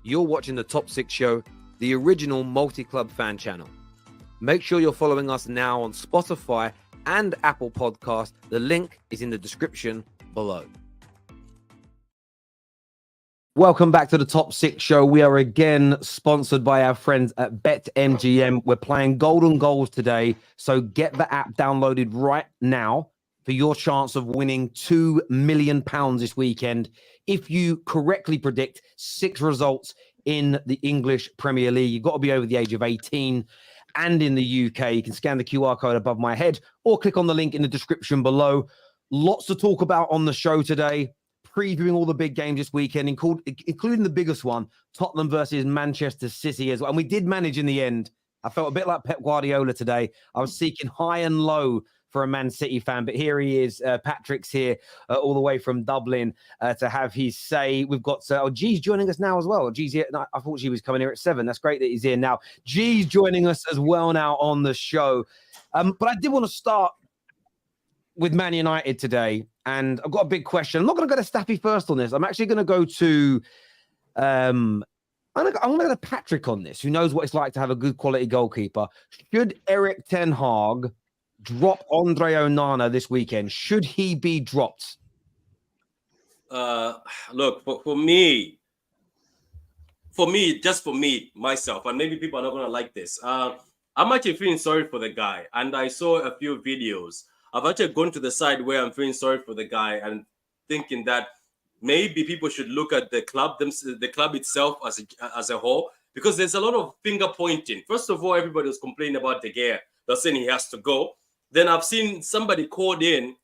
You're watching the Top 6 Show, the original multi-club fan channel. Make sure you're following us now on Spotify and Apple Podcasts. The link is in the description below. Welcome back to the Top 6 Show. We are again sponsored by our friends at BetMGM. We're playing Golden Goals today, so get the app downloaded right now for your chance of winning £2 million this weekend if you correctly predict 6 results in the English Premier League. You've got to be over the age of 18 and in the UK. You can scan the QR code above my head or click on the link in the description below. Lots to talk about on the show today. Previewing all the big games this weekend, including the biggest one, Tottenham versus Manchester City as well. And we did manage in the end. I felt a bit like Pep Guardiola today. I was seeking high and low for a Man City fan, but here he is. Patrick's here all the way from Dublin to have his say. We've got, G's joining us now as well. G's here. No, I thought G was coming here at 7. That's great that he's here now. G's joining us as well now on the show. But I did want to start with Man United today, and I've got a big question. I'm not going to go to Staffy first on this. I'm actually going to go to I'm going to go to Patrick on this, who knows what it's like to have a good quality goalkeeper. Should Erik ten Hag drop Andre Onana this weekend? Should he be dropped? Look, for me, myself, and maybe people are not going to like this. I'm actually feeling sorry for the guy, and I saw a few videos. I've actually gone to the side where I'm feeling sorry for the guy and thinking that maybe people should look at the club itself as a whole, because there's a lot of finger pointing. First of all, everybody was complaining about De Gea. They're saying he has to go. Then I've seen somebody called the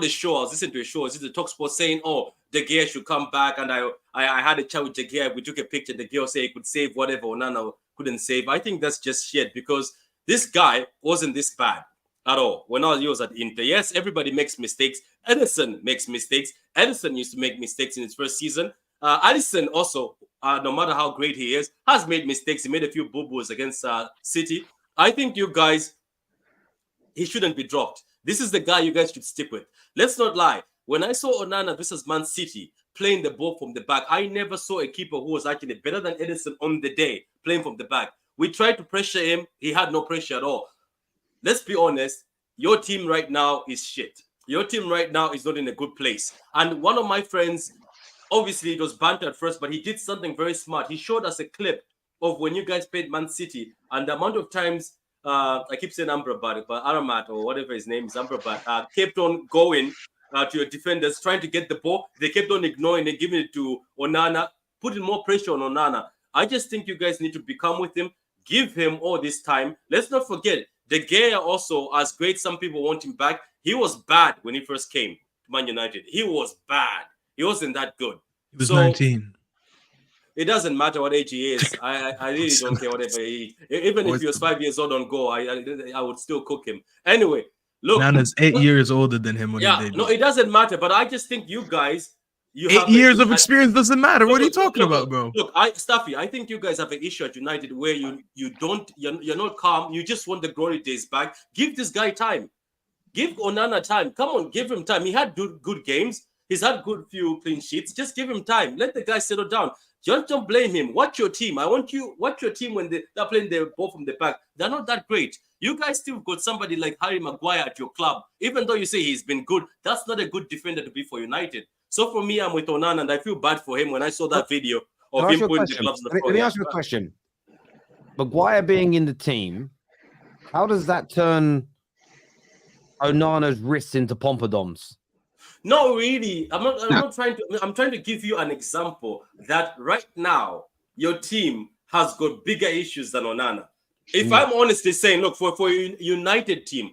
show. I was listening to a show. This is the TalkSport saying, "Oh, De Gea should come back." And I had a chat with De Gea. We took a picture. De Gea said he could save whatever Onana couldn't save. I think that's just shit, because this guy wasn't this bad at all when he was at Inter. Yes, everybody makes mistakes. Ederson makes mistakes. Ederson used to make mistakes in his first season. Alisson also, no matter how great he is, has made mistakes. He made a few boo-boos against City. I think you guys, he shouldn't be dropped. This is the guy you guys should stick with. Let's not lie. When I saw Onana versus Man City playing the ball from the back, I never saw a keeper who was actually better than Ederson on the day playing from the back. We tried to pressure him. He had no pressure at all. Let's be honest, your team right now is shit. Your team right now is not in a good place. And one of my friends, obviously it was banter at first, but he did something very smart. He showed us a clip of when you guys played Man City and the amount of times, I keep saying Amrabat, but Aramat or whatever his name is, Amrabat, kept on going to your defenders, trying to get the ball. They kept on ignoring and giving it to Onana, putting more pressure on Onana. I just think you guys need to become with him, give him all this time. Let's not forget, De Gea also, as great some people want him back, he was bad when he first came to Man United. He was bad. He wasn't that good. He was 19. It doesn't matter what age he is. I really don't care whatever he is. Even if he was 5 years old on goal, I would still cook him. Anyway, look. Nana's 8 years older than him when he debuted. No, it doesn't matter. But I just think you guys... 8 years of experience doesn't matter. What are you talking about, bro? Look, Staffy, I think you guys have an issue at United where you're not calm. You just want the glory days back. Give this guy time. Give Onana time. Come on, give him time. He had good games. He's had good few clean sheets. Just give him time. Let the guy settle down. Just don't blame him. Watch your team. I want you watch your team when they're playing the ball from the back. They're not that great. You guys still got somebody like Harry Maguire at your club. Even though you say he's been good, that's not a good defender to be for United. So for me, I'm with Onana, and I feel bad for him when I saw that video of him putting the gloves on the Let me ask you a question. Maguire being in the team, how does that turn Onana's wrists into pompadoms? No, really. I'm trying to give you an example that right now your team has got bigger issues than Onana. If I'm honestly saying, look, for a United team,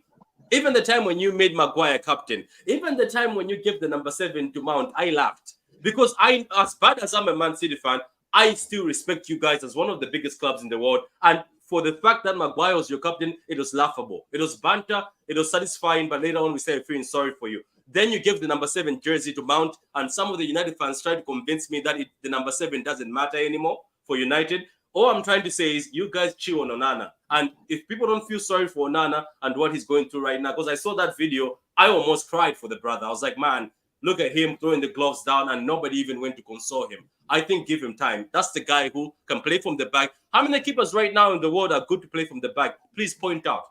even the time when you made Maguire captain, even the time when you gave the number 7 to Mount, I laughed. Because as bad as I'm a Man City fan, I still respect you guys as one of the biggest clubs in the world. And for the fact that Maguire was your captain, it was laughable. It was banter. It was satisfying. But later on, we started feeling sorry for you. Then you gave the number 7 jersey to Mount. And some of the United fans tried to convince me that the number 7 doesn't matter anymore for United. All I'm trying to say is you guys chew on Onana. And if people don't feel sorry for Onana and what he's going through right now, because I saw that video, I almost cried for the brother. I was like, man, Look at him throwing the gloves down and nobody even went to console him. I think give him time. That's the guy who can play from the back. How many keepers right now in the world are good to play from the back? Please point out.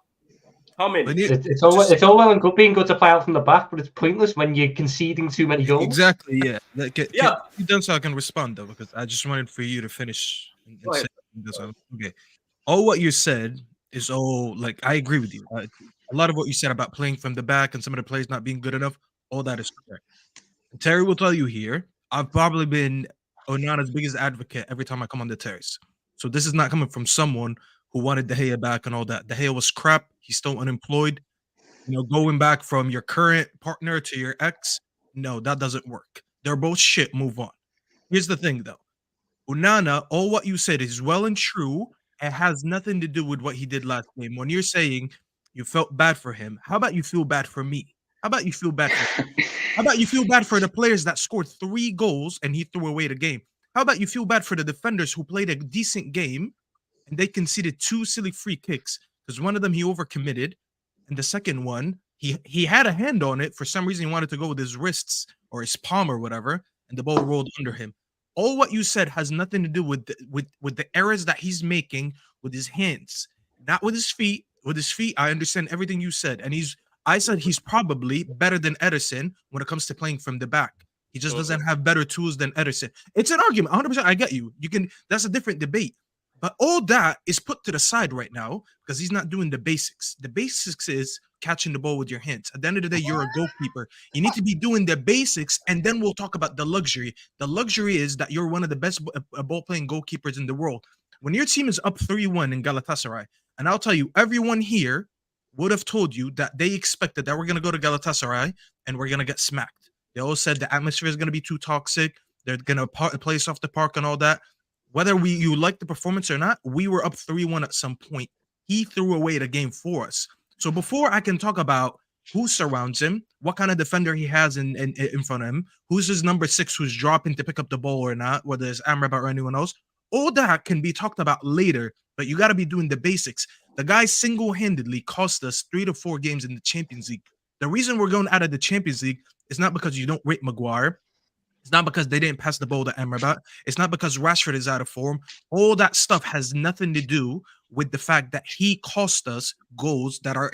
How many? It's all well and good being good to play out from the back, but it's pointless when you're conceding too many goals. Exactly, yeah. Yeah. You done so I can respond, though, because I just wanted for you to finish. And say this. Okay. All what you said is all, like, I agree with you. A lot of what you said about playing from the back and some of the players not being good enough, all that is correct. Terry will tell you here, I've probably been Onana's biggest advocate every time I come on the Terrace. So this is not coming from someone who wanted De Gea back and all that. De Gea was crap. He's still unemployed. You know, going back from your current partner to your ex, no, that doesn't work. They're both shit. Move on. Here's the thing, though. Onana, all what you said is well and true. It has nothing to do with what he did last game. When you're saying you felt bad for him, how about you feel bad for me? How about you feel bad for me? How about you feel bad for the players that scored 3 goals and he threw away the game? How about you feel bad for the defenders who played a decent game and they conceded 2 silly free kicks because one of them he overcommitted, and the second one he had a hand on it. For some reason, he wanted to go with his wrists or his palm or whatever, and the ball rolled under him. All what you said has nothing to do with the errors that he's making with his hands, not with his feet. With his feet, I understand everything you said, and I said he's probably better than Ederson when it comes to playing from the back. He just doesn't have better tools than Ederson. It's an argument, 100%. I get you. That's a different debate. But all that is put to the side right now because he's not doing the basics. The basics is catching the ball with your hands. At the end of the day, you're a goalkeeper. You need to be doing the basics, and then we'll talk about the luxury. The luxury is that you're one of the best ball-playing goalkeepers in the world. When your team is up 3-1 in Galatasaray, and I'll tell you, everyone here would have told you that they expected that we're going to go to Galatasaray and we're going to get smacked. They all said the atmosphere is going to be too toxic. They're going to play us off the park and all that. Whether you like the performance or not, we were up 3-1 at some point. He threw away the game for us. So before I can talk about who surrounds him, what kind of defender he has in front of him, who's his number 6 who's dropping to pick up the ball or not, whether it's Amrabat or anyone else, all that can be talked about later, but you got to be doing the basics. The guy single-handedly cost us 3 to 4 games in the Champions League. The reason we're going out of the Champions League is not because you don't rate Maguire. It's not because they didn't pass the ball to Amrabat. It's not because Rashford is out of form. All that stuff has nothing to do with the fact that he cost us goals that are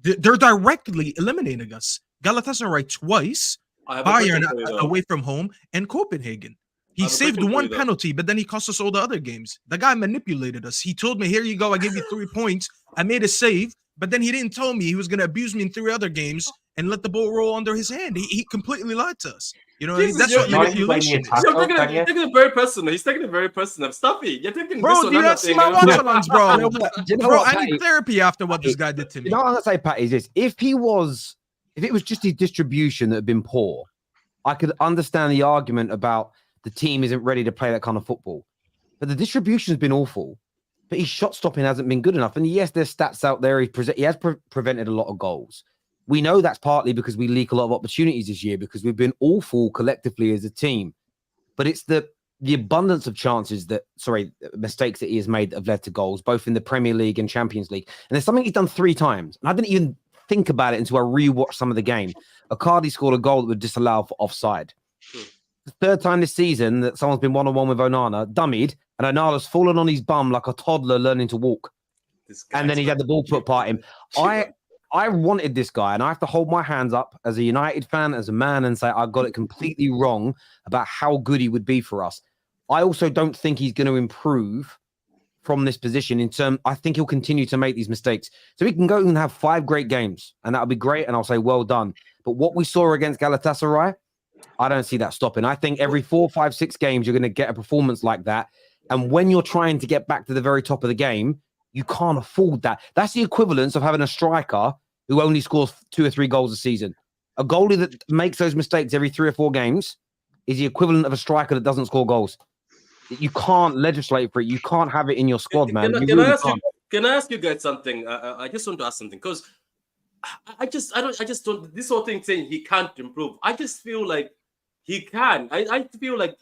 they're directly eliminating us. Galatasaray twice, Bayern away from home, and Copenhagen. He saved 1 penalty, but then he cost us all the other games. The guy manipulated us. He told me, here you go, I gave you 3 points. I made a save, but then he didn't tell me he was going to abuse me in 3 other games and let the ball roll under his hand. He completely lied to us. You know, that's what manipulation is. You're taking it very personal. He's taking it very personal. Staffy, you're taking bro, this do you not see my watch-alongs, bro? Bro, I Patty? need therapy after what this guy did to me. You know what I'm going to say, Pat, is this. If it was just his distribution that had been poor, I could understand the argument about the team isn't ready to play that kind of football. But the distribution has been awful. But his shot stopping hasn't been good enough. And yes, there's stats out there. He has prevented a lot of goals. We know that's partly because we leak a lot of opportunities this year because we've been awful collectively as a team. But it's the abundance of mistakes that he has made that have led to goals, both in the Premier League and Champions League. And there's something he's done 3 times. And I didn't even think about it until I rewatched some of the game. Icardi scored a goal that would disallow for offside. The 3rd time this season that someone's been one-on-one with Onana, dummied, and Onana's fallen on his bum like a toddler learning to walk. And then he's had the ball put by him. I wanted this guy, and I have to hold my hands up as a United fan, as a man, and say I got it completely wrong about how good he would be for us. I also don't think he's going to improve from this position I think he'll continue to make these mistakes. So he can go and have 5 great games, and that'll be great, and I'll say well done. But what we saw against Galatasaray, I don't see that stopping. I think every 4, 5, 6 games, you're going to get a performance like that. And when you're trying to get back to the very top of the game, you can't afford that. That's the equivalence of having a striker who only scores 2 or 3 goals a season. A goalie that makes those mistakes every 3 or 4 games is the equivalent of a striker that doesn't score goals. You can't legislate for it. You can't have it in your squad, man. Can I ask you guys something? I just want to ask something because I just don't. This whole thing saying he can't improve. I just feel like he can. I feel like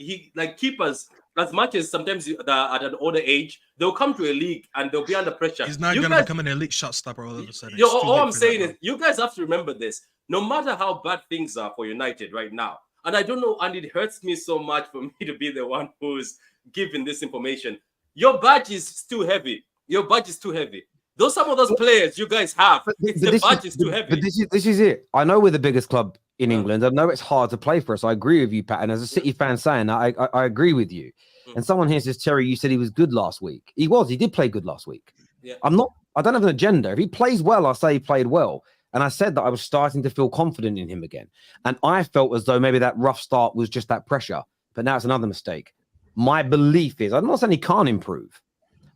keepers. As much as sometimes at an older age, they'll come to a league and they'll be under pressure. He's not going to become an elite shot stopper all of a sudden. All I'm saying is, you guys have to remember this. no matter how bad things are for United right now, and I don't know, and it hurts me so much for me to be the one who's giving this information. Your badge is too heavy. Your badge is too heavy. Some of those players you guys have, the badge is too heavy. But this is it. I know we're the biggest club in England. I know it's hard to play for us. I agree with you, Pat. And as a City fan saying that, I agree with you. And someone here says, Terry, you said he was good last week. He was. He did play good last week. Yeah. I don't have an agenda. If he plays well, I say he played well. And I said that I was starting to feel confident in him again. And I felt as though maybe that rough start was just that pressure. But now it's another mistake. My belief is, I'm not saying he can't improve.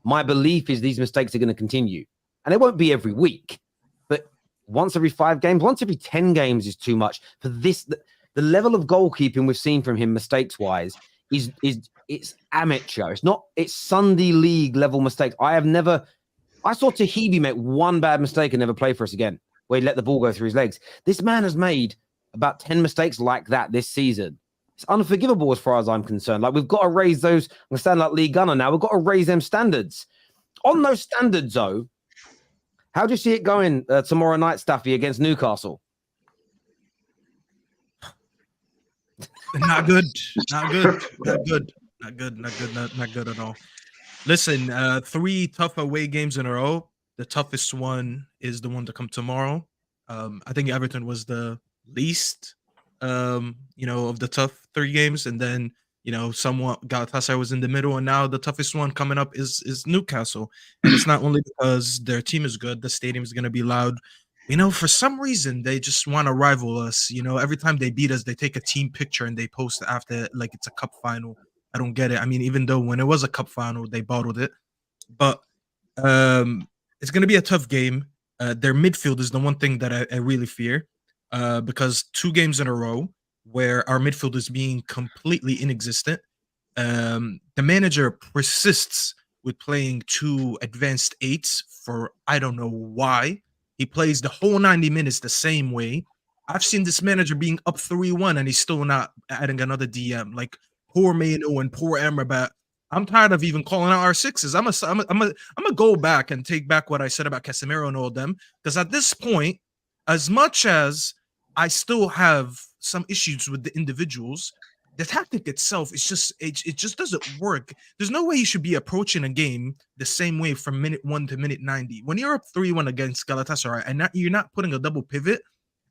My belief is these mistakes are going to continue. And it won't be every week. But once every 5 games, once every 10 games is too much. For this, the level of goalkeeping we've seen from him mistakes-wise is it's amateur. It's Sunday league level mistakes. I saw Tahibi make one bad mistake and never play for us again, where he let the ball go through his legs. This man has made about 10 mistakes like that this season. It's unforgivable as far as I'm concerned. Like, we've got to raise those. I'm standing like Lee Gunner now. We've got to raise them standards. On those standards, though, how do you see it going tomorrow night, Staffy, against Newcastle? Not good. Not good. Not good. Not good. Not good. Not good at all. Listen, 3 tough away games in a row. The toughest one is the one to come tomorrow. I think Everton was the least, of the tough 3 games, and then somewhat Galatasaray was in the middle, and now the toughest one coming up is Newcastle. And it's not only because their team is good, the stadium is going to be loud. For some reason they just want to rival us. Every time they beat us, they take a team picture and they post it after like it's a cup final. I don't get it. I mean, even though when it was a cup final, they bottled it, but it's going to be a tough game. Their midfield is the one thing that I really fear, because 2 games in a row where our midfield is being completely inexistent. The manager persists with playing 2 advanced 8s for I don't know why. He plays the whole 90 minutes the same way. I've seen this manager being up 3-1 and he's still not adding another DM. Like, poor Mano and poor Amrabat. I'm tired of even calling out our 6s. I'm gonna go back and take back what I said about Casemiro and all them, because at this point, as much as I still have some issues with the individuals, the tactic itself is just it just doesn't work. There's no way you should be approaching a game the same way from minute 1 to minute 90. When you're up 3-1 against Galatasaray and you're not putting a double pivot,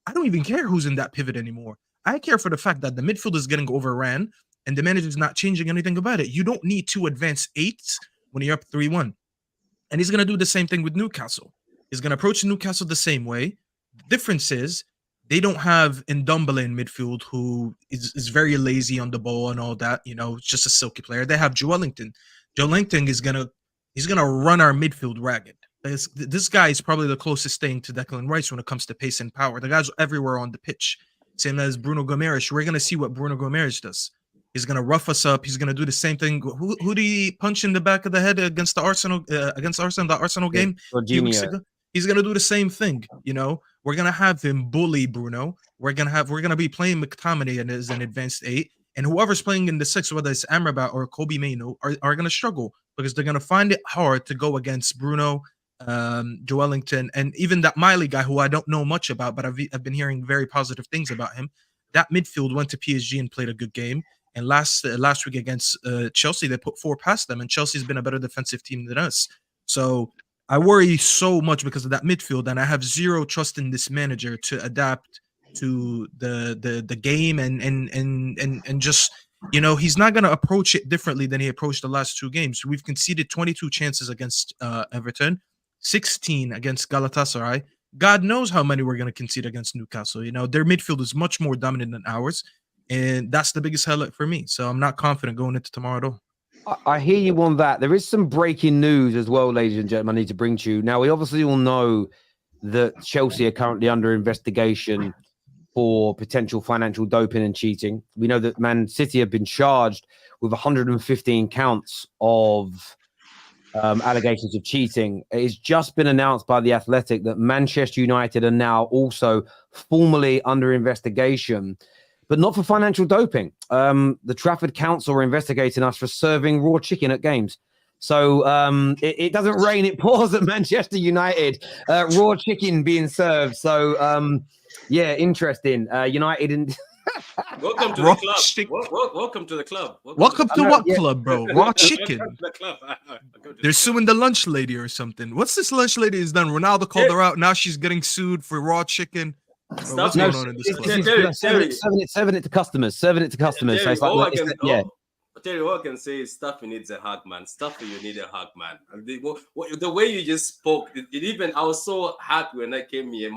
I don't even care who's in that pivot anymore. I care for the fact that the midfield is getting overran and the manager's not changing anything about it. You don't need 2 advanced 8s when you're up 3-1. And he's going to do the same thing with Newcastle. He's going to approach Newcastle the same way. The difference is they don't have Ndombele in midfield, who is very lazy on the ball and all that. Just a silky player. They have Joelinton. Joelinton is he's gonna run our midfield ragged. This guy is probably the closest thing to Declan Rice when it comes to pace and power. The guy's everywhere on the pitch. Same as Bruno Gomes. We're gonna see what Bruno Gomes does. He's gonna rough us up. He's gonna do the same thing. Who did he punch in the back of the head against the Arsenal game? He's gonna do the same thing. We're gonna have him bully Bruno. We're gonna be playing McTominay as an advanced 8, and whoever's playing in the 6, whether it's Amrabat or Kobe Mainoo, are gonna struggle because they're gonna find it hard to go against Bruno, Joelinton, and even that Miley guy who I don't know much about, but I've been hearing very positive things about him. That midfield went to PSG and played a good game. And last week against Chelsea, they put 4 past them, and Chelsea's been a better defensive team than us. So I worry so much because of that midfield, and I have zero trust in this manager to adapt to the game and just he's not going to approach it differently than he approached the last 2 games. We've conceded 22 chances against Everton, 16 against Galatasaray. God knows how many we're going to concede against Newcastle. Their midfield is much more dominant than ours, and that's the biggest highlight for me. So I'm not confident going into tomorrow at all. I hear you on that. There is some breaking news as well, ladies and gentlemen, I need to bring to you. Now, we obviously all know that Chelsea are currently under investigation for potential financial doping and cheating. We know that Man City have been charged with 115 counts of allegations of cheating. It's just been announced by The Athletic that Manchester United are now also formally under investigation, but not for financial doping. The Trafford Council are investigating us for serving raw chicken at games. So it doesn't rain, it pours at Manchester United. Raw chicken being served. So Yeah, interesting. United and Welcome to Raw the club. chicken. Welcome to the club. Welcome to know, what yeah. club, bro? Raw chicken. Welcome to the club. They're suing the lunch lady or something. What's this lunch lady has done? Ronaldo called her out. Now she's getting sued for raw chicken. Bro, what's No, going on in this club? Terry. Serving it to customers. Serving it to customers. So Terry, it's like, all I it's can, like, yeah. Terry, all I can say is Staffy needs a hug, man. Staffy, you need a hug, man. And the way you just spoke, it even I was so happy when I came here.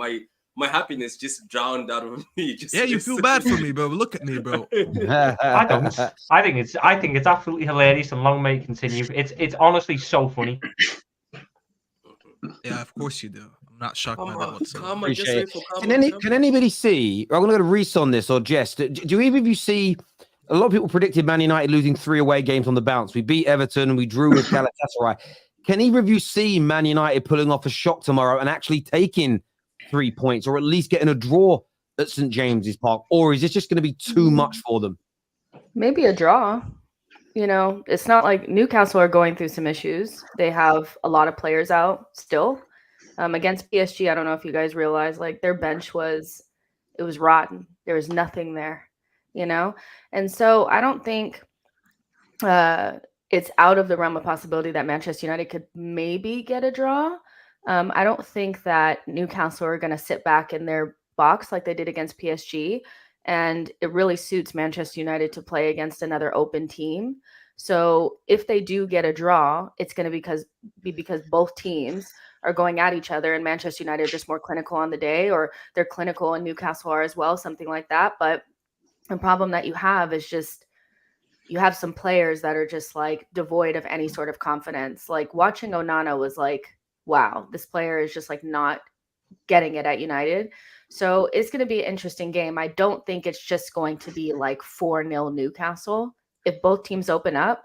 My happiness just drowned out of me. Yeah, you feel bad for me, bro. Look at me, bro. I don't. I think it's absolutely hilarious and long may it continue. It's honestly so funny. Yeah, of course you do. I'm not shocked by that whatsoever. Appreciate it. Can anybody see? I'm going to go to Reiss on this or Jess. Do either of you see? A lot of people predicted Man United losing 3 away games on the bounce. We beat Everton and we drew with Galatasaray. Can either of you see Man United pulling off a shock tomorrow and actually taking 3 points, or at least getting a draw at St James's Park? Or is this just going to be too much for them? Maybe a draw. It's not like Newcastle are going through some issues. They have a lot of players out still. Against PSG, I don't know if you guys realize, like, their bench was rotten. There was nothing there, And so I don't think it's out of the realm of possibility that Manchester United could maybe get a draw. I don't think that Newcastle are going to sit back in their box like they did against PSG. And it really suits Manchester United to play against another open team. So if they do get a draw, it's going to be because both teams are going at each other, and Manchester United are just more clinical on the day, or they're clinical and Newcastle are as well, something like that. But the problem that you have is just you have some players that are just like devoid of any sort of confidence. Like watching Onana was like, wow, this player is just like not getting it at United. So it's going to be an interesting game. I don't think it's just going to be like 4-0 Newcastle. If both teams open up,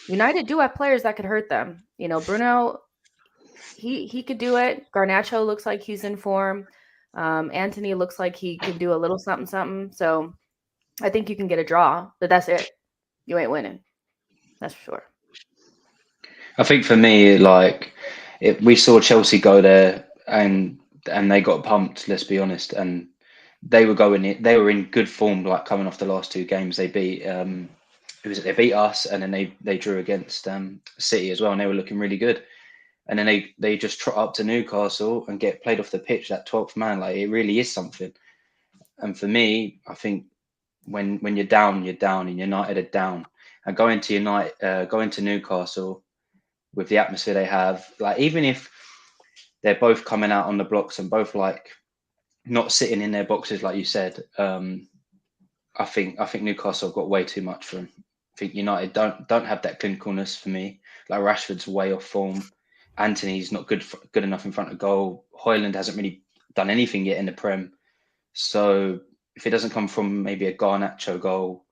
United do have players that could hurt them. Bruno, he could do it. Garnacho looks like he's in form. Anthony looks like he can do a little something. So I think you can get a draw, but that's it. You ain't winning. That's for sure. I think for me, we saw Chelsea go there and they got pumped. Let's be honest, and they were in good form, like coming off the last 2 games. They beat they beat us, and then they drew against City as well, and they were looking really good. And then they just trot up to Newcastle and get played off the pitch. That 12th man, like, it really is something. And for me, I think when you're down, and United are down, and going to Newcastle with the atmosphere they have, like, even if they're both coming out on the blocks and both like not sitting in their boxes, like you said, I think Newcastle got way too much for them. I think United don't have that clinicalness for me. Like, Rashford's way off form. Anthony's not good enough in front of goal. Højlund hasn't really done anything yet in the Prem. So if it doesn't come from maybe a Garnacho goal,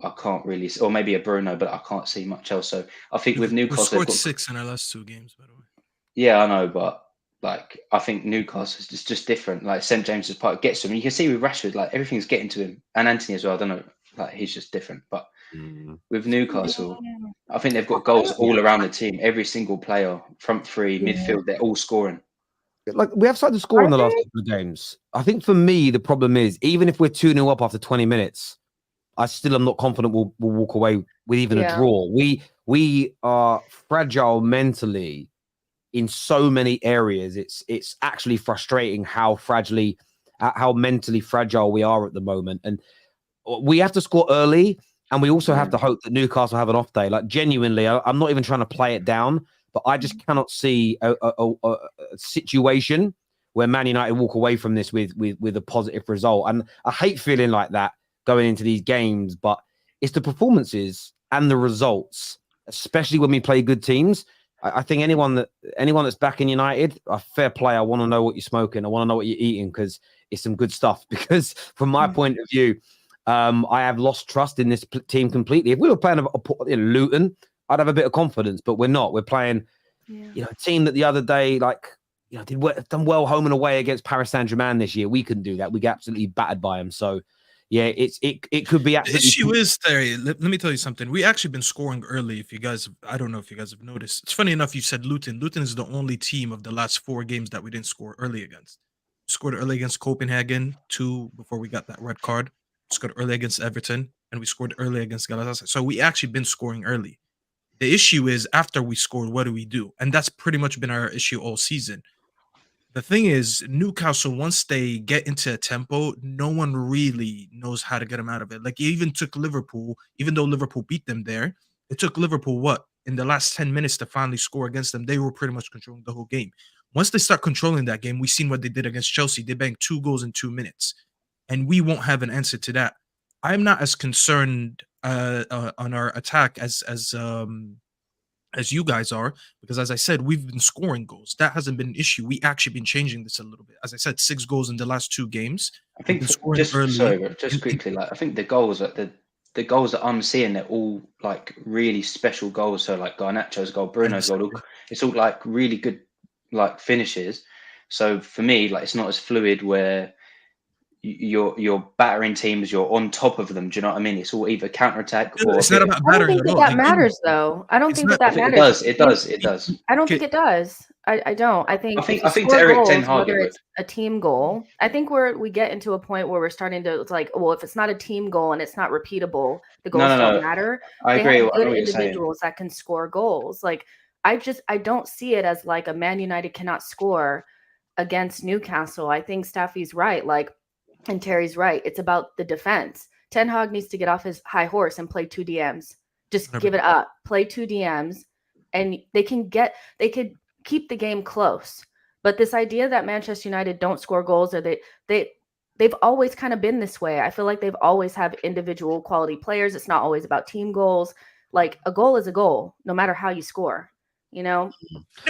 I can't really, or maybe a Bruno, but I can't see much else. So I think with Newcastle, we scored 6 in our last 2 games, by the way. Yeah, I know, but like, I think Newcastle is just different. Like, St James's Park gets to him. You can see with Rashford, like, everything's getting to him, and Anthony as well. I don't know, like, he's just different. But with Newcastle, I think they've got goals all around the team. Every single player, front 3, midfield, they're all scoring. Like, we have started to score in the last couple of games. I think for me, the problem is, even if we're 2-0 up after 20 minutes, I still am not confident we'll walk away with even a draw. We are fragile mentally in so many areas. It's actually frustrating how mentally fragile we are at the moment. And we have to score early, and we also have to hope that Newcastle have an off day. Like, genuinely, I'm not even trying to play it down, but I just cannot see a situation where Man United walk away from this with a positive result. And I hate feeling like that going into these games, but it's the performances and the results, especially when we play good teams. I think anyone that's backing United, a fair play. I want to know what you're smoking. I want to know what you're eating, because it's some good stuff. Because from my point of view, I have lost trust in this team completely. If we were playing Luton, I'd have a bit of confidence, but we're not. We're playing, a team that the other day, done well home and away against Paris Saint-Germain this year. We couldn't do that. We get absolutely battered by them. So, yeah, it could be absolutely. The issue is, Terry, let me tell you something. We actually been scoring early. I don't know if you guys have noticed. It's funny enough you said Luton. Luton is the only team of the last 4 games that we didn't score early against. Scored early against Copenhagen, 2 before we got that red card. Scored early against Everton, and we scored early against Galatasaray. So we actually been scoring early. The issue is after we scored, what do? And that's pretty much been our issue all season. The thing is, Newcastle, once they get into a tempo, no one really knows how to get them out of it. Like, it even took Liverpool, even though Liverpool beat them there, it took Liverpool, what, in the last 10 minutes to finally score against them. They were pretty much controlling the whole game. Once they start controlling that game, we've seen what they did against Chelsea. They banked 2 goals in 2 minutes, and we won't have an answer to that. I'm not as concerned on our attack as you guys are, because as I said, we've been scoring goals. That hasn't been an issue. We actually been changing this a little bit. As I said, 6 goals in the last 2 games. I think just quickly, like I think the goals that I'm seeing, they're all like really special goals. So like Garnacho's goal, Bruno's goal, it's all like really good like finishes. So for me, like it's not as fluid where you're battering teams, you're on top of them. Do you know what I mean? It's all either counter-attack or... It's not about battering at all. That matters, though. I don't think that matters. It does. I don't think it does. I don't. I think to Eric Ten Hag, whether it's a team goal, I think we get into a point where we're starting to, it's like, well, if it's not a team goal and it's not repeatable, the goals don't matter. I agree. Have good individuals that can score goals. Like, I don't see it as like a Man United cannot score against Newcastle. I think Staffy's right. Like, and Terry's right. It's about the defense. Ten Hag needs to get off his high horse and play 2 DMs. Just give it up. Play 2 DMs, and they could keep the game close. But this idea that Manchester United don't score goals, or they've always kind of been this way. I feel like they've always have individual quality players. It's not always about team goals. Like, a goal is a goal, no matter how you score. You know?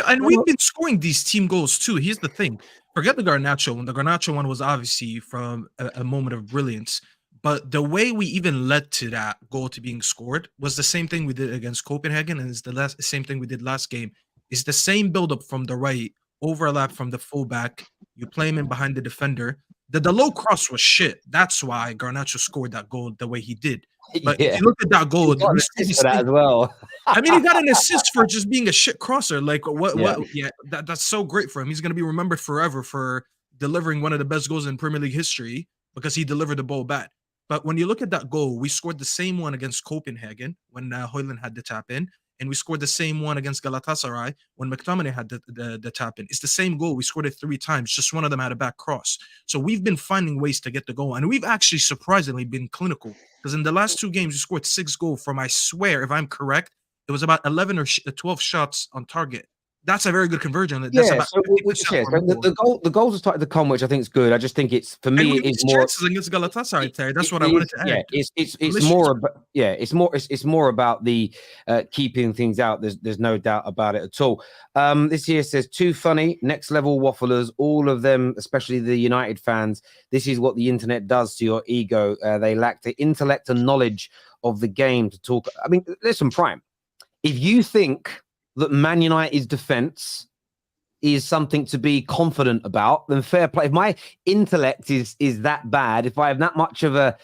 And we've been scoring these team goals too. Here's the thing. Forget the Garnacho one. The Garnacho one was obviously from a moment of brilliance. But the way we even led to that goal to being scored was the same thing we did against Copenhagen, and it's the same thing we did last game. It's the same build-up from the right, overlap from the fullback. You play him in behind the defender. The low cross was shit. That's why Garnacho scored that goal the way he did. But if you look at that goal, he got an assist for that as well. I mean, he got an assist for just being a shit crosser. Like, what? Yeah, that's so great for him. He's going to be remembered forever for delivering one of the best goals in Premier League history because he delivered the ball back. But when you look at that goal, we scored the same one against Copenhagen when Højlund had the tap in, and we scored the same one against Galatasaray when McTominay had the tap in. It's the same goal. We scored it 3 times. Just one of them had a back cross. So we've been finding ways to get the goal, and we've actually surprisingly been clinical. Because in the last 2 games, we scored 6 goals from, I swear, if I'm correct, it was about 11 or 12 shots on target. That's a very good conversion. That's about the goals are starting to come, which I think is good. I just think it's, for me, it's more against Galatasaray, Terry. That's what I wanted to add. Yeah, it's more about the keeping things out. There's no doubt about it at all. This here says, too funny, next level wafflers, all of them, especially the United fans. This is what the internet does to your ego. They lack the intellect and knowledge of the game to talk. I mean, listen, Prime, if you think that Man United's defense is something to be confident about, then fair play. If my intellect is that bad, if I have that much of a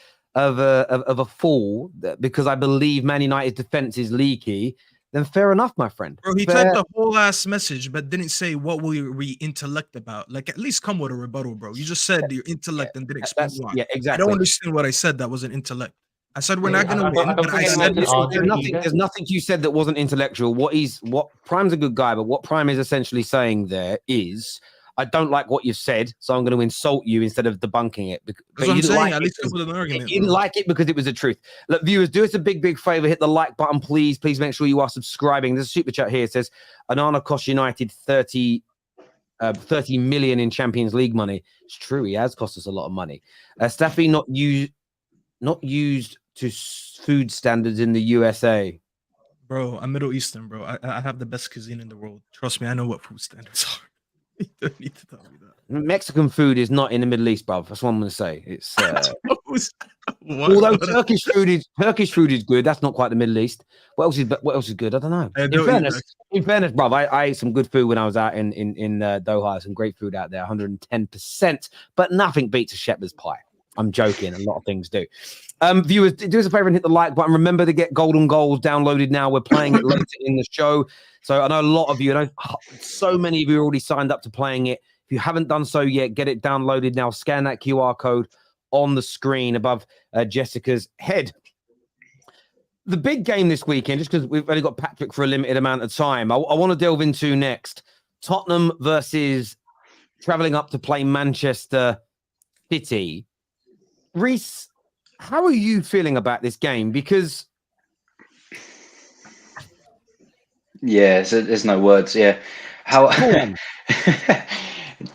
fall because I believe Man United's defense is leaky, then fair enough, my friend. Bro, he typed a whole ass message, but didn't say what will we intellect about. Like, at least come with a rebuttal, bro. You just said your intellect and didn't explain why. Yeah, exactly. I don't understand what I said that wasn't intellect. I said we're not going to win. But I said there's nothing you said that wasn't intellectual. What Prime's a good guy, but what Prime is essentially saying there is, I don't like what you've said, so I'm going to insult you instead of debunking it. That's what I'm saying. At least come with an argument. You didn't like it because it was the truth. Look, viewers, do us a big favor. Hit the like button, please. Please make sure you are subscribing. There's a super chat here. It says, Onana cost United 30 million in Champions League money. It's true. He has cost us a lot of money. Staffy not used to food standards in the USA. Bro, I'm Middle Eastern, bro. I have the best cuisine in the world. Trust me, I know what food standards are. You don't need to tell me that. Mexican food is not in the Middle East, bruv. That's what I'm going to say. It's although Turkish food is good. That's not quite the Middle East. What else is good? I don't know. In fairness, bruv, I ate some good food when I was out in Doha. Some great food out there, 110%. But nothing beats a shepherd's pie. I'm joking. A lot of things do. Viewers, do us a favor and hit the like button. Remember to get Golden Goals downloaded now. We're playing it later in the show. So I know a lot of you, so many of you already signed up to playing it. If If you haven't done so yet, get it downloaded now. Scan that QR code on the screen above Jessica's head. The big game this weekend, just because we've only got Patrick for a limited amount of time, I want to delve into next. Tottenham versus travelling up to play Manchester City. Reiss, how are you feeling about this game? Because yeah, there's no words. Yeah, how?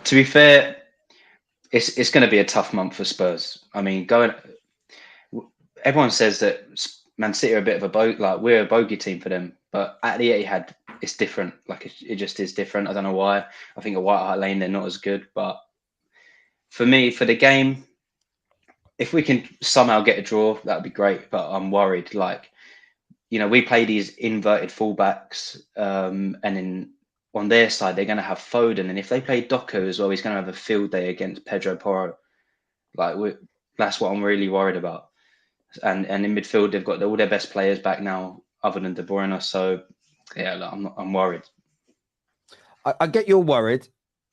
To be fair, it's going to be a tough month for Spurs. I mean, everyone says that Man City are a bit of a boat, like we're a bogey team for them, but at the Etihad, it's different. Like it just is different. I don't know why. I think at White Hart Lane they're not as good, but for me, for the game, if we can somehow get a draw, that'd be great. But I'm worried. Like, you know, we play these inverted fullbacks, and then on their side they're going to have Foden, and if they play Doku as well, he's going to have a field day against Pedro Porro. Like, that's what I'm really worried about. And in midfield, they've got all their best players back now, other than De Bruyne. So, yeah, look, I'm worried. I get you're worried.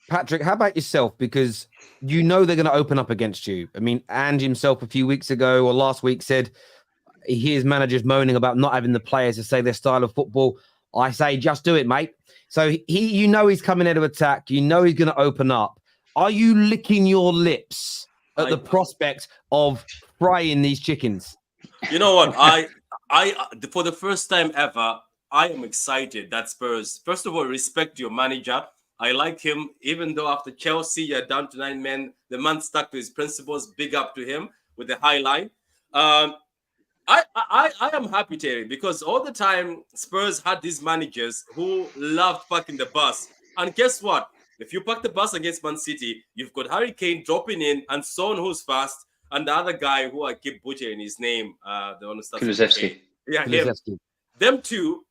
Patrick, how about yourself? Because you know they're going to open up against you. I mean, Ange himself a few weeks ago or last week said he hears managers moaning about not having the players to say their style of football. I say, just do it, mate. So you know he's coming in to attack. You know he's going to open up. Are you licking your lips at the prospect of frying these chickens? You know what? I for the first time ever, I am excited that Spurs, first of all, respect your manager. I like him, even though after Chelsea, you're down to 9 men. The man stuck to his principles. Big up to him with the high line. I am happy, Terry, because all the time Spurs had these managers who loved parking the bus. And guess what? If you park the bus against Man City, you've got Harry Kane dropping in and Son, who's fast, and the other guy who I keep butchering his name, the one who starts with K. Yeah, him. Them two,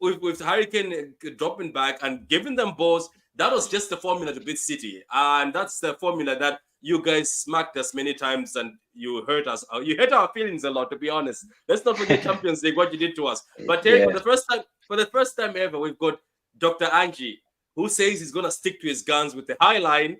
with Harry Kane dropping back and giving them balls, that was just the formula to beat City. And that's the formula that you guys smacked us many times and you hurt us. You hurt our feelings a lot, to be honest. Let's not forget Champions League, what you did to us. But Terry, for the first time ever, we've got Dr. Ange, who says he's going to stick to his guns with the high line,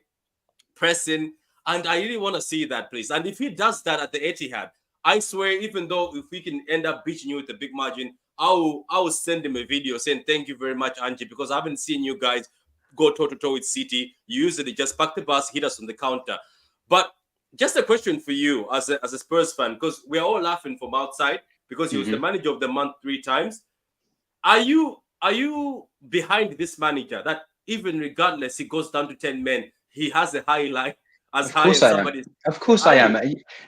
pressing. And I really want to see that, please. And if he does that at the Etihad, I swear, even though if we can end up beating you with a big margin, I will send him a video saying, thank you very much, Ange, because I haven't seen you guys go toe-to-toe with City. You usually just pack the bus, hit us on the counter. But just a question for you as a Spurs fan, because we're all laughing from outside because he was the manager of the month 3 times. Are you behind this manager that even regardless he goes down to 10 men, he has a high line as high as somebody? Of course I am.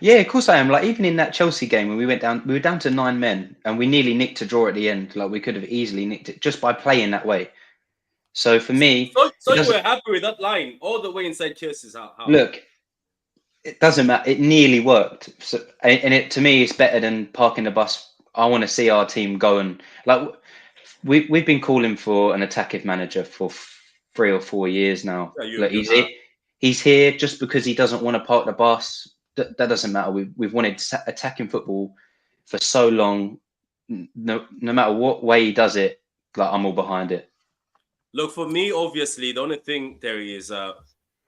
Yeah, of course I am. Like, even in that Chelsea game when we were down to 9 men and we nearly nicked a draw at the end. Like, we could have easily nicked it just by playing that way. So for me, so you were happy with that line all the way inside Chelsea's house. Look, it doesn't matter. It nearly worked. So, and it, to me, it's better than parking the bus. I want to see our team go and, like, we've been calling for an attacking manager for 3 or 4 years now. Yeah, look, he's here just because he doesn't want to park the bus. That doesn't matter. We've wanted attacking football for so long. No matter what way he does it, like, I'm all behind it. Look, for me, obviously, the only thing, Terry, is I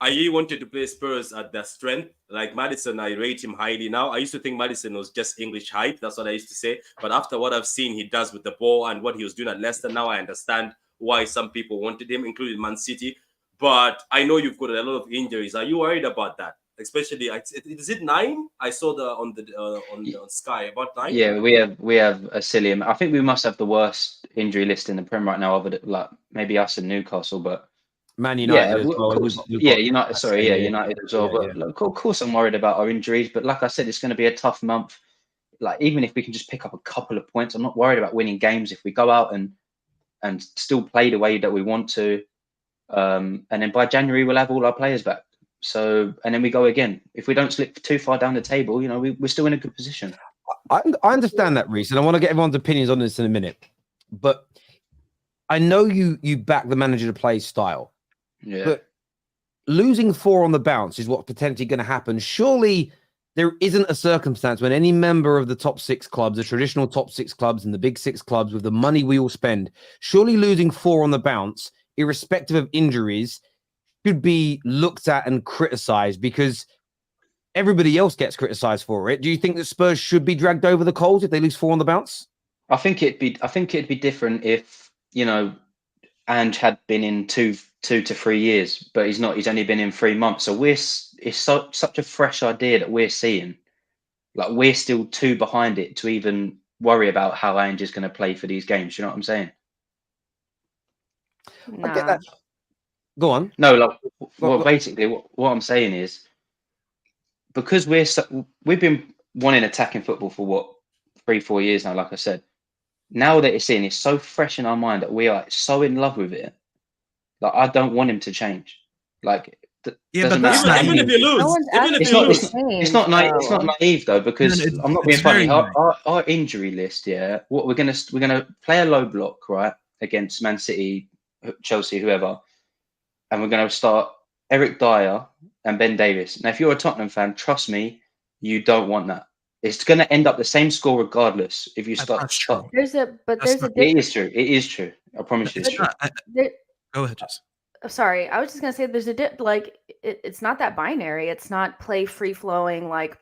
really wanted to play Spurs at their strength. Like Maddison, I rate him highly now. I used to think Maddison was just English hype. That's what I used to say. But after what I've seen he does with the ball and what he was doing at Leicester, now I understand why some people wanted him, including Man City. But I know you've got a lot of injuries. Are you worried about that? Especially, is it 9? I saw on Sky about 9. Yeah, we have a Cillian. I think we must have the worst injury list in the Prem right now, other than, like, maybe us and Newcastle, but Man United. United. United as well. But look, of course, I'm worried about our injuries. But like I said, it's going to be a tough month. Like, even if we can just pick up a couple of points, I'm not worried about winning games if we go out and still play the way that we want to. And then by January, we'll have all our players back. So, and then we go again. If we don't slip too far down the table, you know, we're still in a good position. I understand that, Reiss, and I want to get everyone's opinions on this in a minute. But I know you back the manager to play style. Yeah. But losing 4 on the bounce is what's potentially going to happen. Surely there isn't a circumstance when any member of the top 6 clubs, the traditional top 6 clubs and the big 6 clubs with the money we all spend, surely losing 4 on the bounce, irrespective of injuries, should be looked at and criticised? Because everybody else gets criticised for it. Do you think that Spurs should be dragged over the coals if they lose 4 on the bounce? I think it'd be different if, you know, Ange had been in two to 3 years, but he's not. He's only been in 3 months. So it's such a fresh idea that we're seeing. Like, we're still too behind it to even worry about how Ange is going to play for these games. You know what I'm saying? I get that. Go on. No, like, well, basically, what I'm saying is, because we've been wanting attacking football for what, 3-4 years now. Like I said, now that it's in, it's so fresh in our mind that we are so in love with it. Like, I don't want him to change. Like, but that's even if you lose, it's not naive though, because I'm not being funny. Our injury list, yeah. What we're gonna play a low block, right, against Man City, Chelsea, whoever, and we're gonna start Eric Dyer and Ben Davies. Now, if you're a Tottenham fan, trust me, you don't want that. It's going to end up the same score regardless if you start. That's true. It is true. It is true. I promise you, it's true. Go ahead, Jess. Sorry, I was just gonna say there's a dip. Like it's not that binary. It's not play free flowing, like,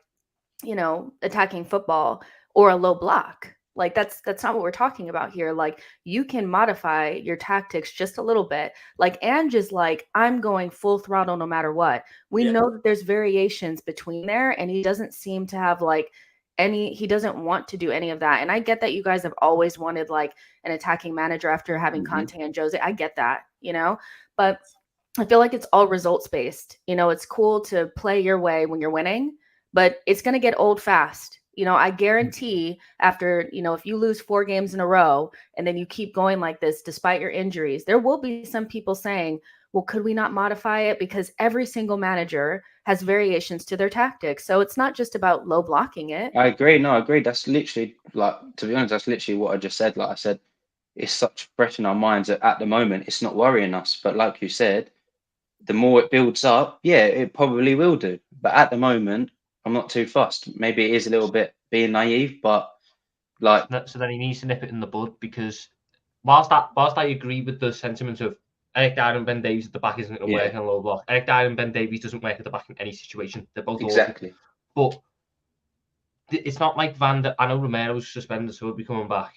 you know, attacking football or a low block. Like that's not what we're talking about here. Like, you can modify your tactics just a little bit. Like, Ange is like, I'm going full throttle no matter what. We know that there's variations between there, and he doesn't seem to have like he doesn't want to do any of that. And I get that you guys have always wanted like an attacking manager after having Conte and Jose. I get that, you know, but I feel like it's all results based. You know, it's cool to play your way when you're winning, but it's going to get old fast. You know, I guarantee after, you know, if you lose 4 games in a row and then you keep going like this, despite your injuries, there will be some people saying, well, could we not modify it? Because every single manager has variations to their tactics. So it's not just about low blocking it. I agree. No, I agree. That's literally, like, to be honest, that's literally what I just said. Like I said, it's such fresh in our minds that at the moment it's not worrying us. But like you said, the more it builds up, yeah, it probably will do. But at the moment, I'm not too fussed. Maybe it is a little bit being naive, but like. So then he needs to nip it in the bud, because whilst I agree with the sentiment of Eric Dyer and Ben Davies at the back isn't going to work in a low block. Eric Dyer and Ben Davies doesn't work at the back in any situation. They're both exactly. Awesome. But it's not like I know Romero's suspended, so he'll be coming back.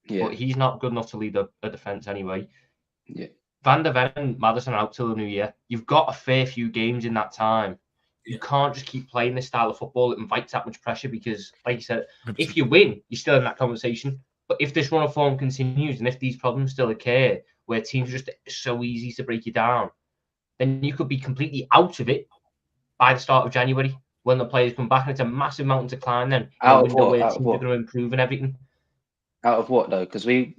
Yeah. But he's not good enough to lead a defence anyway. Yeah. Van der Ven and Maddison are out till the new year. You've got a fair few games in that time. You can't just keep playing this style of football. It invites that much pressure because, like you said, if you win, you're still in that conversation. But if this run of form continues and if these problems still occur, where teams are just so easy to break you down, then you could be completely out of it by the start of January when the players come back. And it's a massive mountain to climb then. Out of what? Where teams are going to improve and everything. Out of what, though? Because we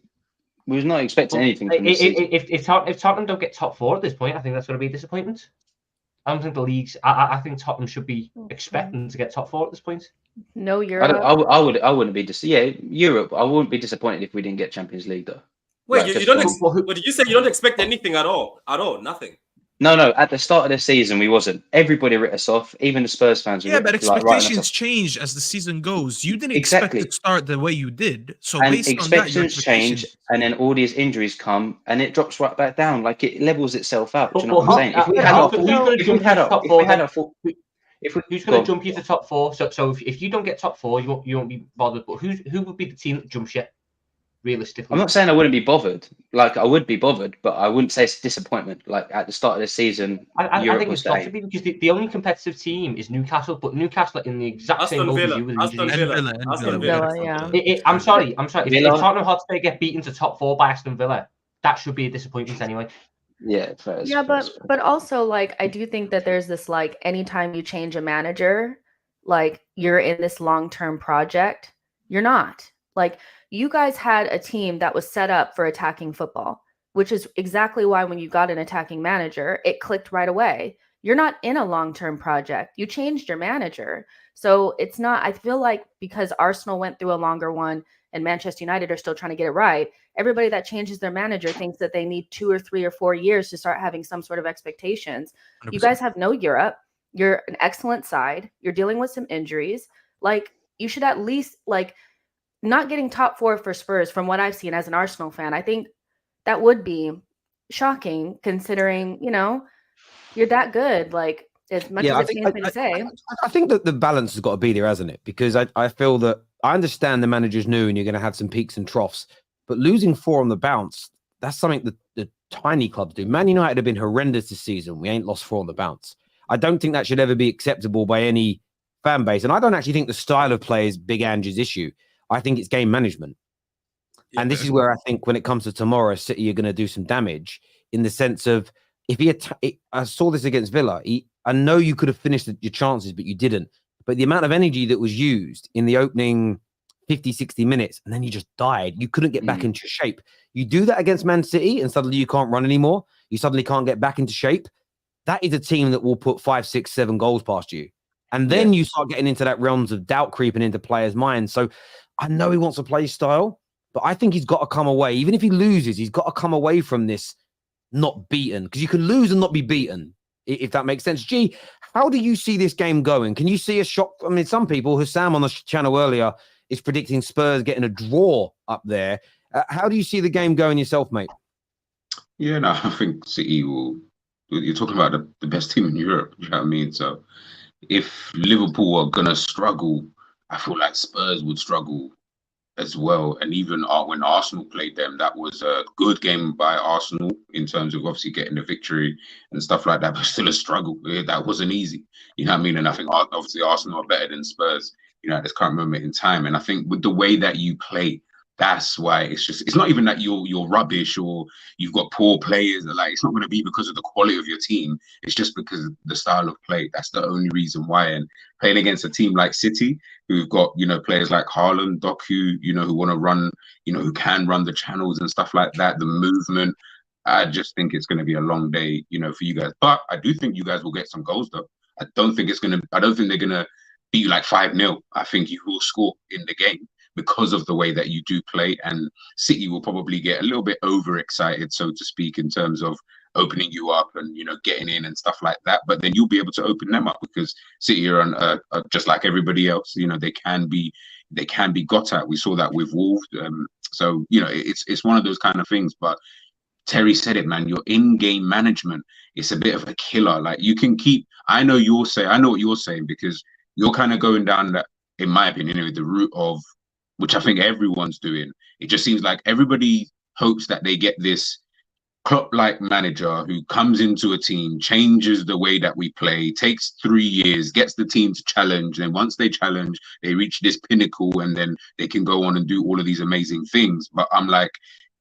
was not expecting anything from this season. If Tottenham don't get top 4 at this point, I think that's going to be a disappointment. I don't think the league's. I think Tottenham should be expecting to get top 4 at this point. No, Europe. I wouldn't be Europe. I wouldn't be disappointed if we didn't get Champions League though. Wait, you don't? What did you say? You don't expect anything at all? Nothing. No. At the start of the season, we wasn't. Everybody writ us off. Even the Spurs fans. Yeah, but expectations change as the season goes. You didn't expect it to start the way you did. So based on that, expectations change, and then all these injuries come, and it drops right back down. Like, it levels itself out. Do you know what I'm saying? If we who's going to jump you to top 4? So if you don't get top 4, you won't be bothered. But who would be the team that jumps you? Realistically, I'm not saying I wouldn't be bothered. Like, I would be bothered, but I wouldn't say it's a disappointment. Like, at the start of the season, I think it's got to be, because the only competitive team is Newcastle, but Newcastle are in the exact same boat as you. Aston Villa. I'm sorry. If Tottenham Hotspur get beaten to top 4 by Aston Villa, that should be a disappointment anyway. Yeah, but also, like, I do think that there's this, like, anytime you change a manager, like, you're in this long-term project. You're not. Like, you guys had a team that was set up for attacking football, which is exactly why when you got an attacking manager, it clicked right away. You're not in a long-term project. You changed your manager. So it's not, I feel like, because Arsenal went through a longer one and Manchester United are still trying to get it right, everybody that changes their manager thinks that they need 2 or 3 or 4 years to start having some sort of expectations. 100%. You guys have no Europe. You're an excellent side. You're dealing with some injuries. Like, you should at least, like, not getting top 4 for Spurs, from what I've seen as an Arsenal fan, I think that would be shocking, considering, you know, You're that good. Like, as much Yeah, as it pains me to say. I think that the balance has got to be there, hasn't it? Because I feel that I understand the manager's new and you're going to have some peaks and troughs, but losing 4 on the bounce, that's something that the tiny clubs do. Man United have been horrendous this season. We ain't lost 4 on the bounce. I don't think that should ever be acceptable by any fan base. And I don't actually think the style of play is Big Ange's issue. I think it's game management. Yeah. And this is where I think when it comes to tomorrow, City are going to do some damage in the sense of if I saw this against Villa. I know you could have finished your chances, but you didn't. But the amount of energy that was used in the opening 50, 60 minutes, and then you just died. You couldn't get back into shape. You do that against Man City, and suddenly you can't run anymore. You suddenly can't get back into shape. That is a team that will put 5, 6, 7 goals past you. And then you start getting into that realms of doubt creeping into players' minds. So I know he wants to play style, but I think he's got to come away. Even if he loses, he's got to come away from this not beaten, because you can lose and not be beaten, if that makes sense. G, how do you see this game going? Can you see a shock? I mean, some people, Hussam on the channel earlier is predicting Spurs getting a draw up there. How do you see the game going yourself, mate? Yeah, no, I think City will. You're talking about the best team in Europe. You know what I mean? So if Liverpool are gonna struggle, I feel like Spurs would struggle as well. And even when Arsenal played them, that was a good game by Arsenal in terms of obviously getting the victory and stuff like that, but still a struggle. That wasn't easy. You know what I mean? And I think obviously Arsenal are better than Spurs, you know, at this current moment in time. And I think with the way that you play, that's why it's not even that you're rubbish or you've got poor players. Like, it's not going to be because of the quality of your team. It's just because of the style of play. That's the only reason why. And playing against a team like City, who've got, you know, players like Haaland, Doku, you know, who want to run, you know, who can run the channels and stuff like that, the movement. I just think it's going to be a long day, you know, for you guys. But I do think you guys will get some goals, though. I don't think they're going to beat you like 5-0. I think you will score in the game because of the way that you do play, and City will probably get a little bit overexcited, so to speak, in terms of opening you up and, you know, getting in and stuff like that. But then you'll be able to open them up because City are on just like everybody else. You know, they can be got at. We saw that with Wolves. So you know, it's one of those kind of things. But Terry said it, man. Your in-game management, it's a bit of a killer. Like, you can keep. I know what you're saying, because you're kind of going down that, in my opinion, anyway, the route of, which I think everyone's doing. It just seems like everybody hopes that they get this Klopp-like manager who comes into a team, changes the way that we play, takes 3 years, gets the team to challenge. And once they challenge, they reach this pinnacle, and then they can go on and do all of these amazing things. But I'm like,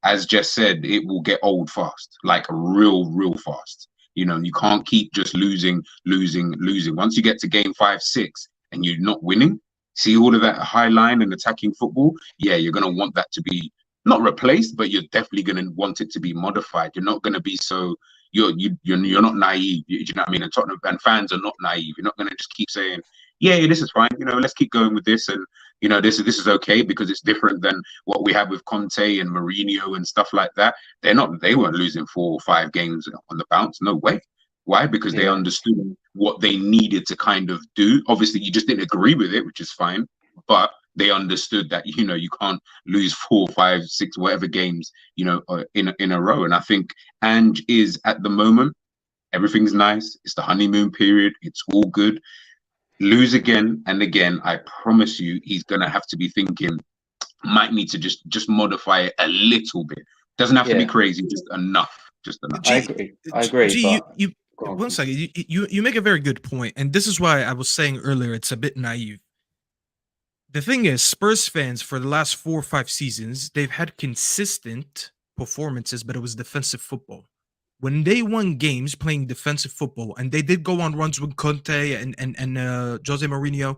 as Jess said, it will get old fast, like real fast. You know, you can't keep just losing. Once you get to game 5, 6, and you're not winning, see all of that high line and attacking football. Yeah, you're going to want that to be not replaced, but you're definitely going to want it to be modified. You're not going to be so you're not naive. You know what I mean? And Tottenham and fans are not naive. You're not going to just keep saying, yeah, this is fine. You know, let's keep going with this, and you know, this is okay because it's different than what we have with Conte and Mourinho and stuff like that. They weren't losing 4 or 5 games on the bounce. No way. Why? Because they understood what they needed to kind of do. Obviously, you just didn't agree with it, which is fine. But they understood that, you know, you can't lose 4, 5, 6, whatever games, you know, in a row. And I think Ange is, at the moment, everything's nice. It's the honeymoon period. It's all good. Lose again and again, I promise you, he's going to have to be thinking, might need to just modify it a little bit. Doesn't have to be crazy, just enough. I agree. G, one second. You make a very good point, and this is why I was saying earlier it's a bit naive. The thing is, Spurs fans for the last 4 or 5 seasons, they've had consistent performances, but it was defensive football. When they won games playing defensive football, and they did go on runs with Conte and Jose Mourinho,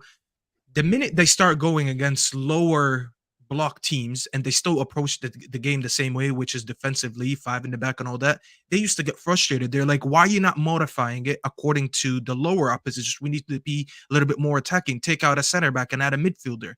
the minute they start going against lower block teams and they still approach the game the same way, which is defensively, 5 in the back and all that, they used to get frustrated. They're like, why are you not modifying it according to the lower opposition? We need to be a little bit more attacking, take out a center back and add a midfielder.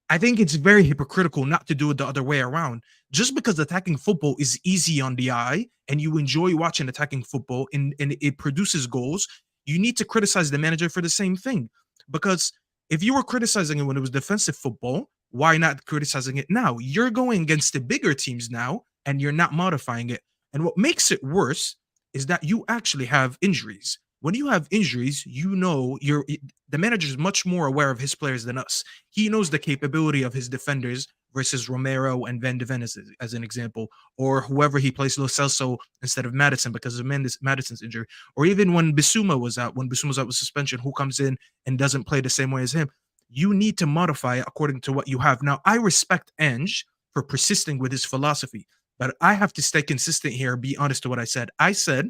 I think it's very hypocritical not to do it the other way around. Just because attacking football is easy on the eye and you enjoy watching attacking football and it produces goals, you need to criticize the manager for the same thing. Because if you were criticizing it when it was defensive football, why not criticizing it now? You're going against the bigger teams now and you're not modifying it. And what makes it worse is that you actually have injuries. When you have injuries, you know the manager is much more aware of his players than us. He knows the capability of his defenders versus Romero and Van de Ven as an example, or whoever he plays Lo Celso instead of Maddison because of Maddison's injury, or even when Bissouma was out with suspension, who comes in and doesn't play the same way as him. You need to modify it according to what you have. Now, I respect Ange for persisting with his philosophy, but I have to stay consistent here, be honest to what I said. I said,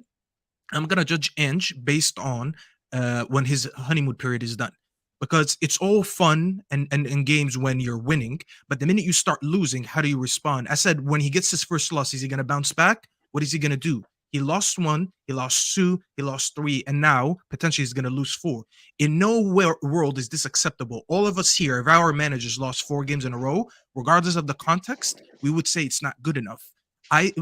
I'm going to judge Ange based on when his honeymoon period is done. Because it's all fun and games when you're winning. But the minute you start losing, how do you respond? I said, when he gets his first loss, is he going to bounce back? What is he going to do? He lost 1, he lost 2, he lost 3, and now potentially he's going to lose 4. In no world is this acceptable. All of us here, if our managers lost 4 games in a row, regardless of the context, we would say it's not good enough.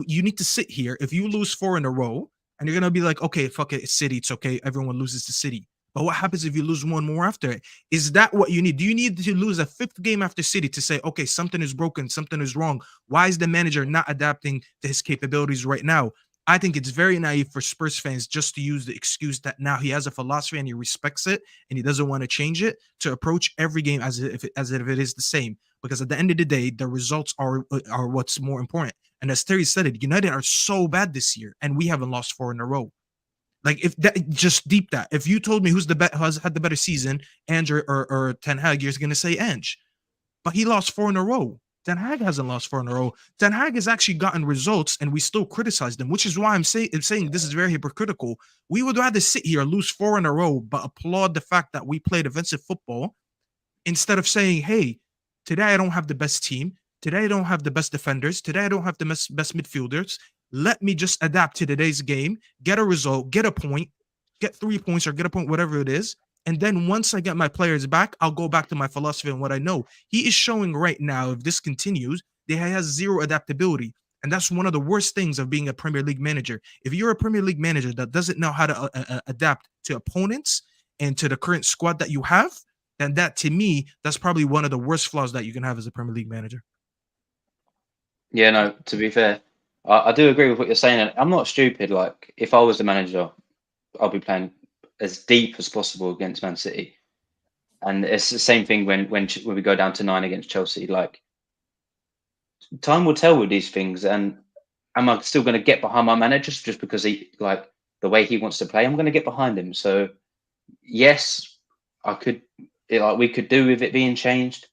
You need to sit here. If you lose 4 in a row, and you're going to be like, okay, fuck it, it's City, it's okay, everyone loses to City. But what happens if you lose 1 more after it? Is that what you need? Do you need to lose a 5th game after City to say, okay, something is broken, something is wrong? Why is the manager not adapting to his capabilities right now? I think it's very naive for Spurs fans just to use the excuse that now he has a philosophy and he respects it and he doesn't want to change it, to approach every game as if it is the same. Because at the end of the day, the results are what's more important. And as Terry said it, United are so bad this year and we haven't lost 4 in a row. Like, if that, just deep that. If you told me who has had the better season, Ange or Ten Hag, you're going to say Ange. But he lost 4 in a row. Ten Hag hasn't lost 4 in a row. Ten Hag has actually gotten results, and we still criticize them, which is why I'm saying this is very hypocritical. We would rather sit here, lose 4 in a row, but applaud the fact that we play defensive football instead of saying, hey, today I don't have the best team. Today I don't have the best defenders. Today I don't have the best midfielders. Let me just adapt to today's game, get a result, get a point, get 3 points or get a point, whatever it is. And then once I get my players back, I'll go back to my philosophy and what I know. He is showing right now, if this continues, that he has 0 adaptability. And that's one of the worst things of being a Premier League manager. If you're a Premier League manager that doesn't know how to adapt to opponents and to the current squad that you have, then that, to me, that's probably one of the worst flaws that you can have as a Premier League manager. Yeah, no, to be fair, I do agree with what you're saying. And I'm not stupid. Like, if I was the manager, I'll be playing as deep as possible against Man City. And it's the same thing when we go down to 9 against Chelsea. Like, time will tell with these things. And am I still going to get behind my manager just because he, like, the way he wants to play? I'm going to get behind him. So, yes, we could do with it being changed.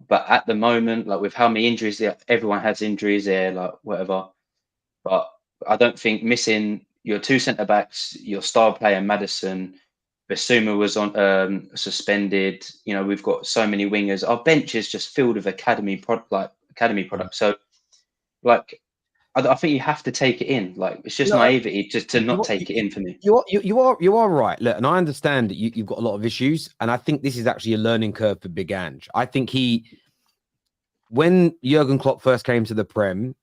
But at the moment, like, with how many injuries, everyone has injuries there, like, whatever. But I don't think missing your 2 centre-backs, your star player, Maddison, Bissouma was on suspended. You know, we've got so many wingers. Our bench is just filled with academy products. So, like, I think you have to take it in. Like, it's just naivety just to not take it in for me. You are right. Look, and I understand that you've got a lot of issues, and I think this is actually a learning curve for Big Ange. I think when Jurgen Klopp first came to the Prem,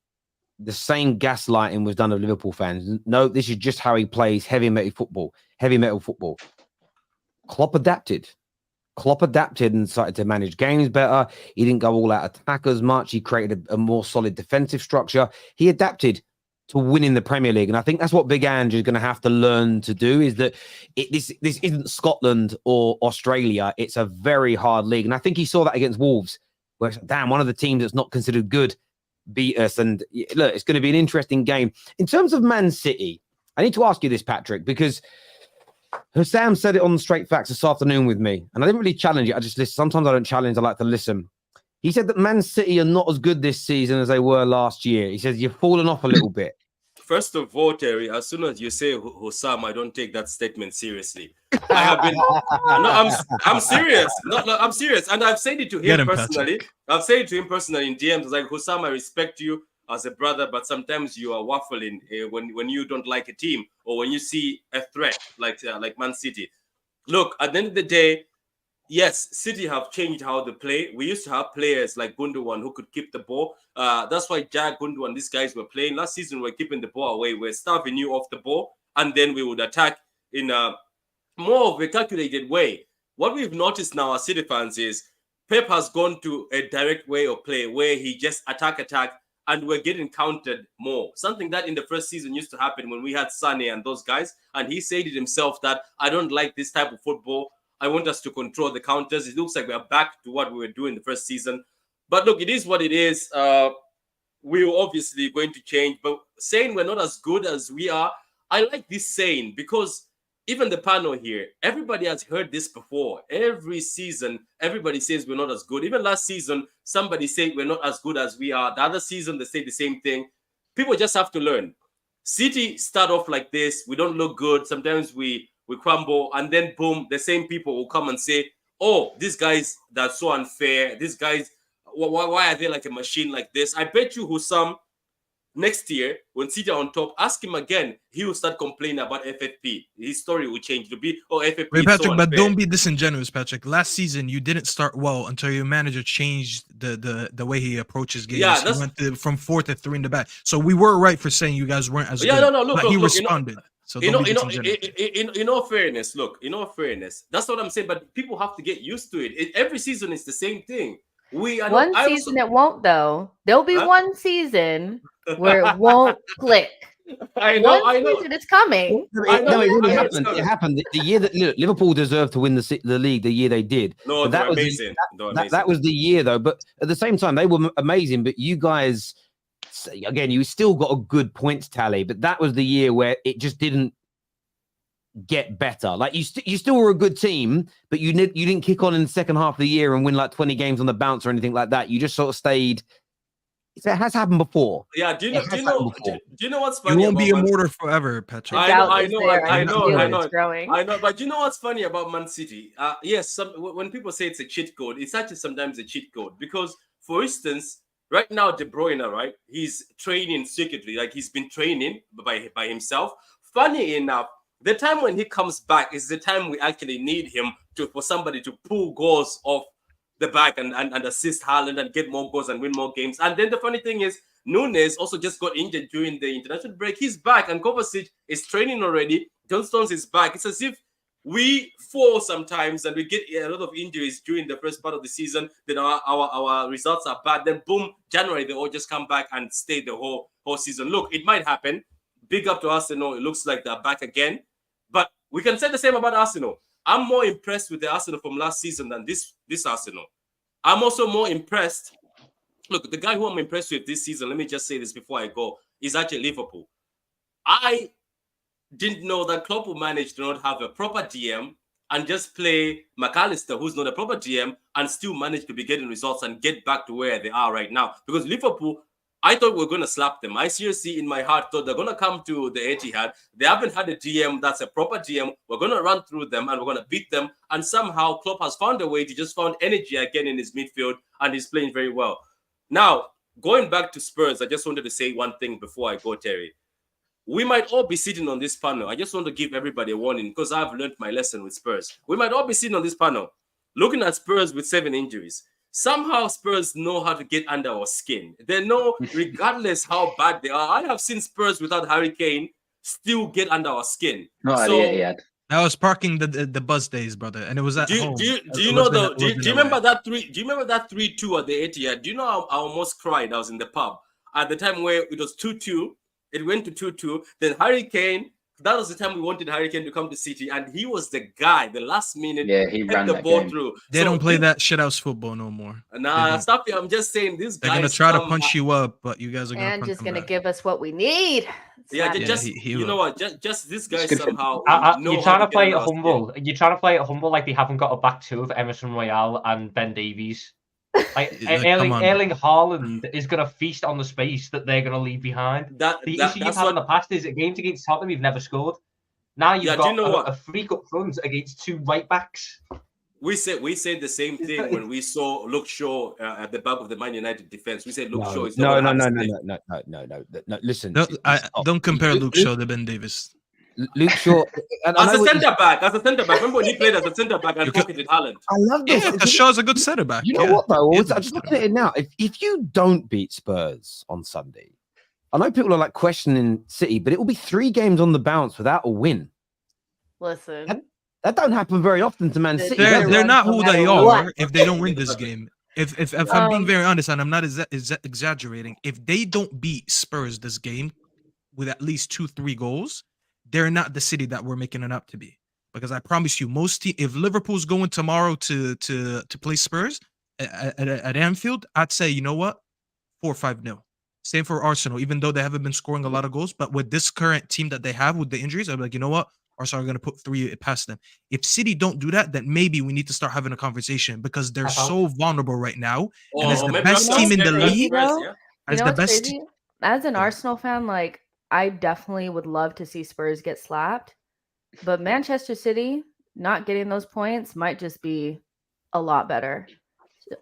the same gaslighting was done of Liverpool fans. No, this is just how he plays heavy metal football. Klopp adapted and started to manage games better. He didn't go all out attack as much. He created a more solid defensive structure. He adapted to winning the Premier League. And I think that's what Big Ange is going to have to learn to do, is that this isn't Scotland or Australia. It's a very hard league. And I think he saw that against Wolves, where it's, damn, one of the teams that's not considered good beat us. And look, it's going to be an interesting game. In terms of Man City, I need to ask you this, Patrick, because Sam said it on Straight Facts this afternoon with me, and I didn't really challenge it. I just listen. Sometimes I don't challenge. I like to listen. He said that Man City are not as good this season as they were last year. He says you've fallen off a little bit. First of all, Terry, as soon as you say Hussam, I don't take that statement seriously. I have been. I'm serious. No, I'm serious, and I've said it to him personally. I've said it to him personally in DMs. Like, Hussam, I respect you as a brother, but sometimes you are waffling when you don't like a team or when you see a threat like Man City. Look, at the end of the day, yes, City have changed how they play. We used to have players like Gundogan who could keep the ball. That's why Jack, Gundogan, these guys were playing. Last season, we were keeping the ball away. We're starving you off the ball, and then we would attack in a more of a calculated way. What we've noticed now as City fans is Pep has gone to a direct way of play where he just attack, and we're getting counted more. Something that in the first season used to happen when we had Sane and those guys. And he said it himself that I don't like this type of football. I want us to control the counters. It looks like we're back to what we were doing the first season. But look, it is what it is. We're obviously going to change. But saying we're not as good as we are, I like this saying because even the panel here, everybody has heard this before. Every season, everybody says we're not as good. Even last season, somebody said we're not as good as we are. The other season, they say the same thing. People just have to learn. City start off like this. We don't look good. Sometimes we crumble. And then, boom, the same people will come and say, oh, these guys, that's so unfair. These guys, why are they like a machine like this? I bet you Hussam, next year, when City are on top, ask him again. He will start complaining about FFP. His story will change to be, oh, FFP. Wait, is Patrick, so but unfair. don't be disingenuous, Patrick. Last season, you didn't start well until your manager changed the way he approaches games. Yeah, he went from 4 to 3 in the back. So we were right for saying you guys weren't as good. Look, but he look, responded. So don't be disingenuous. In all fairness, that's what I'm saying. But people have to get used to it. Every season is the same thing. One season it won't though. There'll be one season where it won't click. I know. Season it's coming. It happened. The year that Liverpool deserved to win the league, the year they did. No, that was amazing. That was the year though. But at the same time, they were amazing. But you guys, again, you still got a good points tally. But that was the year where it just didn't get better. Like you still were a good team, but you didn't kick on in the second half of the year and win like 20 games on the bounce or anything like that. You just sort of stayed. It has happened before. Yeah. Do you know what's funny? You won't be immortal forever, Patrick. I know. But you know what's funny about Man City? Yes, when people say it's a cheat code, it's actually sometimes a cheat code because, for instance, right now De Bruyne, right? He's training secretly, like he's been training by himself. Funny enough, the time when he comes back is the time we actually need him for somebody to pull goals off the back and assist Haaland and get more goals and win more games. And then the funny thing is, Nunes also just got injured during the international break. He's back, and Kovacic is training already. John Stones is back. It's as if we fall sometimes and we get a lot of injuries during the first part of the season. Then our results are bad. Then boom, January they all just come back and stay the whole season. Look, it might happen. Big up to Arsenal. It looks like they're back again. But we can say the same about Arsenal. I'm more impressed with the Arsenal from last season than this Arsenal. I'm also more impressed. Look, the guy who I'm impressed with this season, let me just say this before I go, is actually Liverpool. I didn't know that Klopp will manage to not have a proper DM and just play McAllister, who's not a proper DM, and still manage to be getting results and get back to where they are right now. Because Liverpool, I thought we were going to slap them. I seriously, in my heart, thought they're going to come to the Etihad. They haven't had a DM that's a proper DM. We're going to run through them and we're going to beat them. And somehow Klopp has found a way to just found energy again in his midfield, and he's playing very well. Now, going back to Spurs, I just wanted to say one thing before I go, Terry. We might all be sitting on this panel. I just want to give everybody a warning because I've learned my lesson with Spurs. We might all be sitting on this panel looking at Spurs with 7 injuries. Somehow Spurs know how to get under our skin. They know, regardless how bad they are. I have seen Spurs without Harry Kane still get under our skin. Not so, yet. I was parking the buzz days, brother, and it was at home. Do you remember that 3-2 at the Etihad? Do you know I almost cried? I was in the pub at the time where it was 2-2. It went to 2-2. Then Harry Kane. That was the time we wanted Harry Kane to come to City, and he was the guy. The last minute, he ran the ball game through. They don't play that shithouse football no more. Nah, Staffy, I'm just saying this guy. They're gonna try to punch you up, but you guys are gonna. And just gonna give us what we need. You know what? Just this guy somehow. You're trying to play it humble. You're trying to play it humble, like they haven't got a back two of Emerson Royale and Ben Davies. Like Erling Haaland is going to feast on the space that they're going to leave behind. The issue you've had in the past is at games against Tottenham, you've never scored. Now you've got a freak up front against 2 right backs. We said the same thing when we saw Luke Shaw at the back of the Man United defense. We said Luke Shaw is no. Listen, don't compare Luke Shaw to Ben Davis. Luke Shaw as a centre back. Remember when he played as a centre back and pocketed Haaland? I love this. Yeah, Shaw's a good centre back. You know what though? I'm just looking at it now. If you don't beat Spurs on Sunday, I know people are like questioning City, but it will be 3 games on the bounce without a win. Listen, that don't happen very often to Man City. They're not who they are if they don't win this game. If I'm being very honest, and I'm not exaggerating, if they don't beat Spurs this game with at least 2-3 goals, they're not the City that we're making it up to be. Because I promise you, if Liverpool's going tomorrow to play Spurs at Anfield, I'd say, you know what, 4-5-0. Same for Arsenal, even though they haven't been scoring a lot of goals. But with this current team that they have with the injuries, I'm like, you know what, Arsenal are going to put 3 past them. If City don't do that, then maybe we need to start having a conversation because they're so vulnerable right now. And as the best team in the league, as the best team. As an Arsenal fan, like, I definitely would love to see Spurs get slapped. But Manchester City not getting those points might just be a lot better.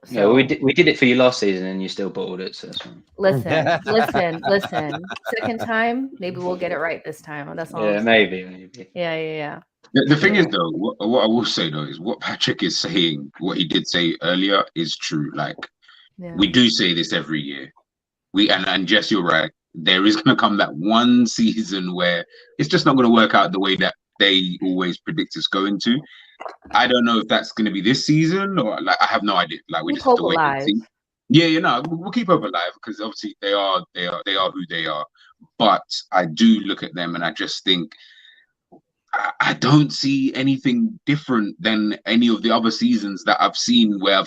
So, yeah, we did it for you last season, and you still bottled it. So that's fine. Listen. Second time, maybe we'll get it right this time. That's all. Yeah, maybe. Yeah. The thing is, though, what I will say though is what Patrick is saying. What he did say earlier is true. Like, we do say this every year. And Jess, you're right. There is going to come that one season where it's just not going to work out the way that they always predict it's going to. I don't know if that's going to be this season or like I have no idea. Like we just have to wait and see. Yeah, we'll keep hope alive because obviously they are who they are. But I do look at them and I just think I don't see anything different than any of the other seasons that I've seen where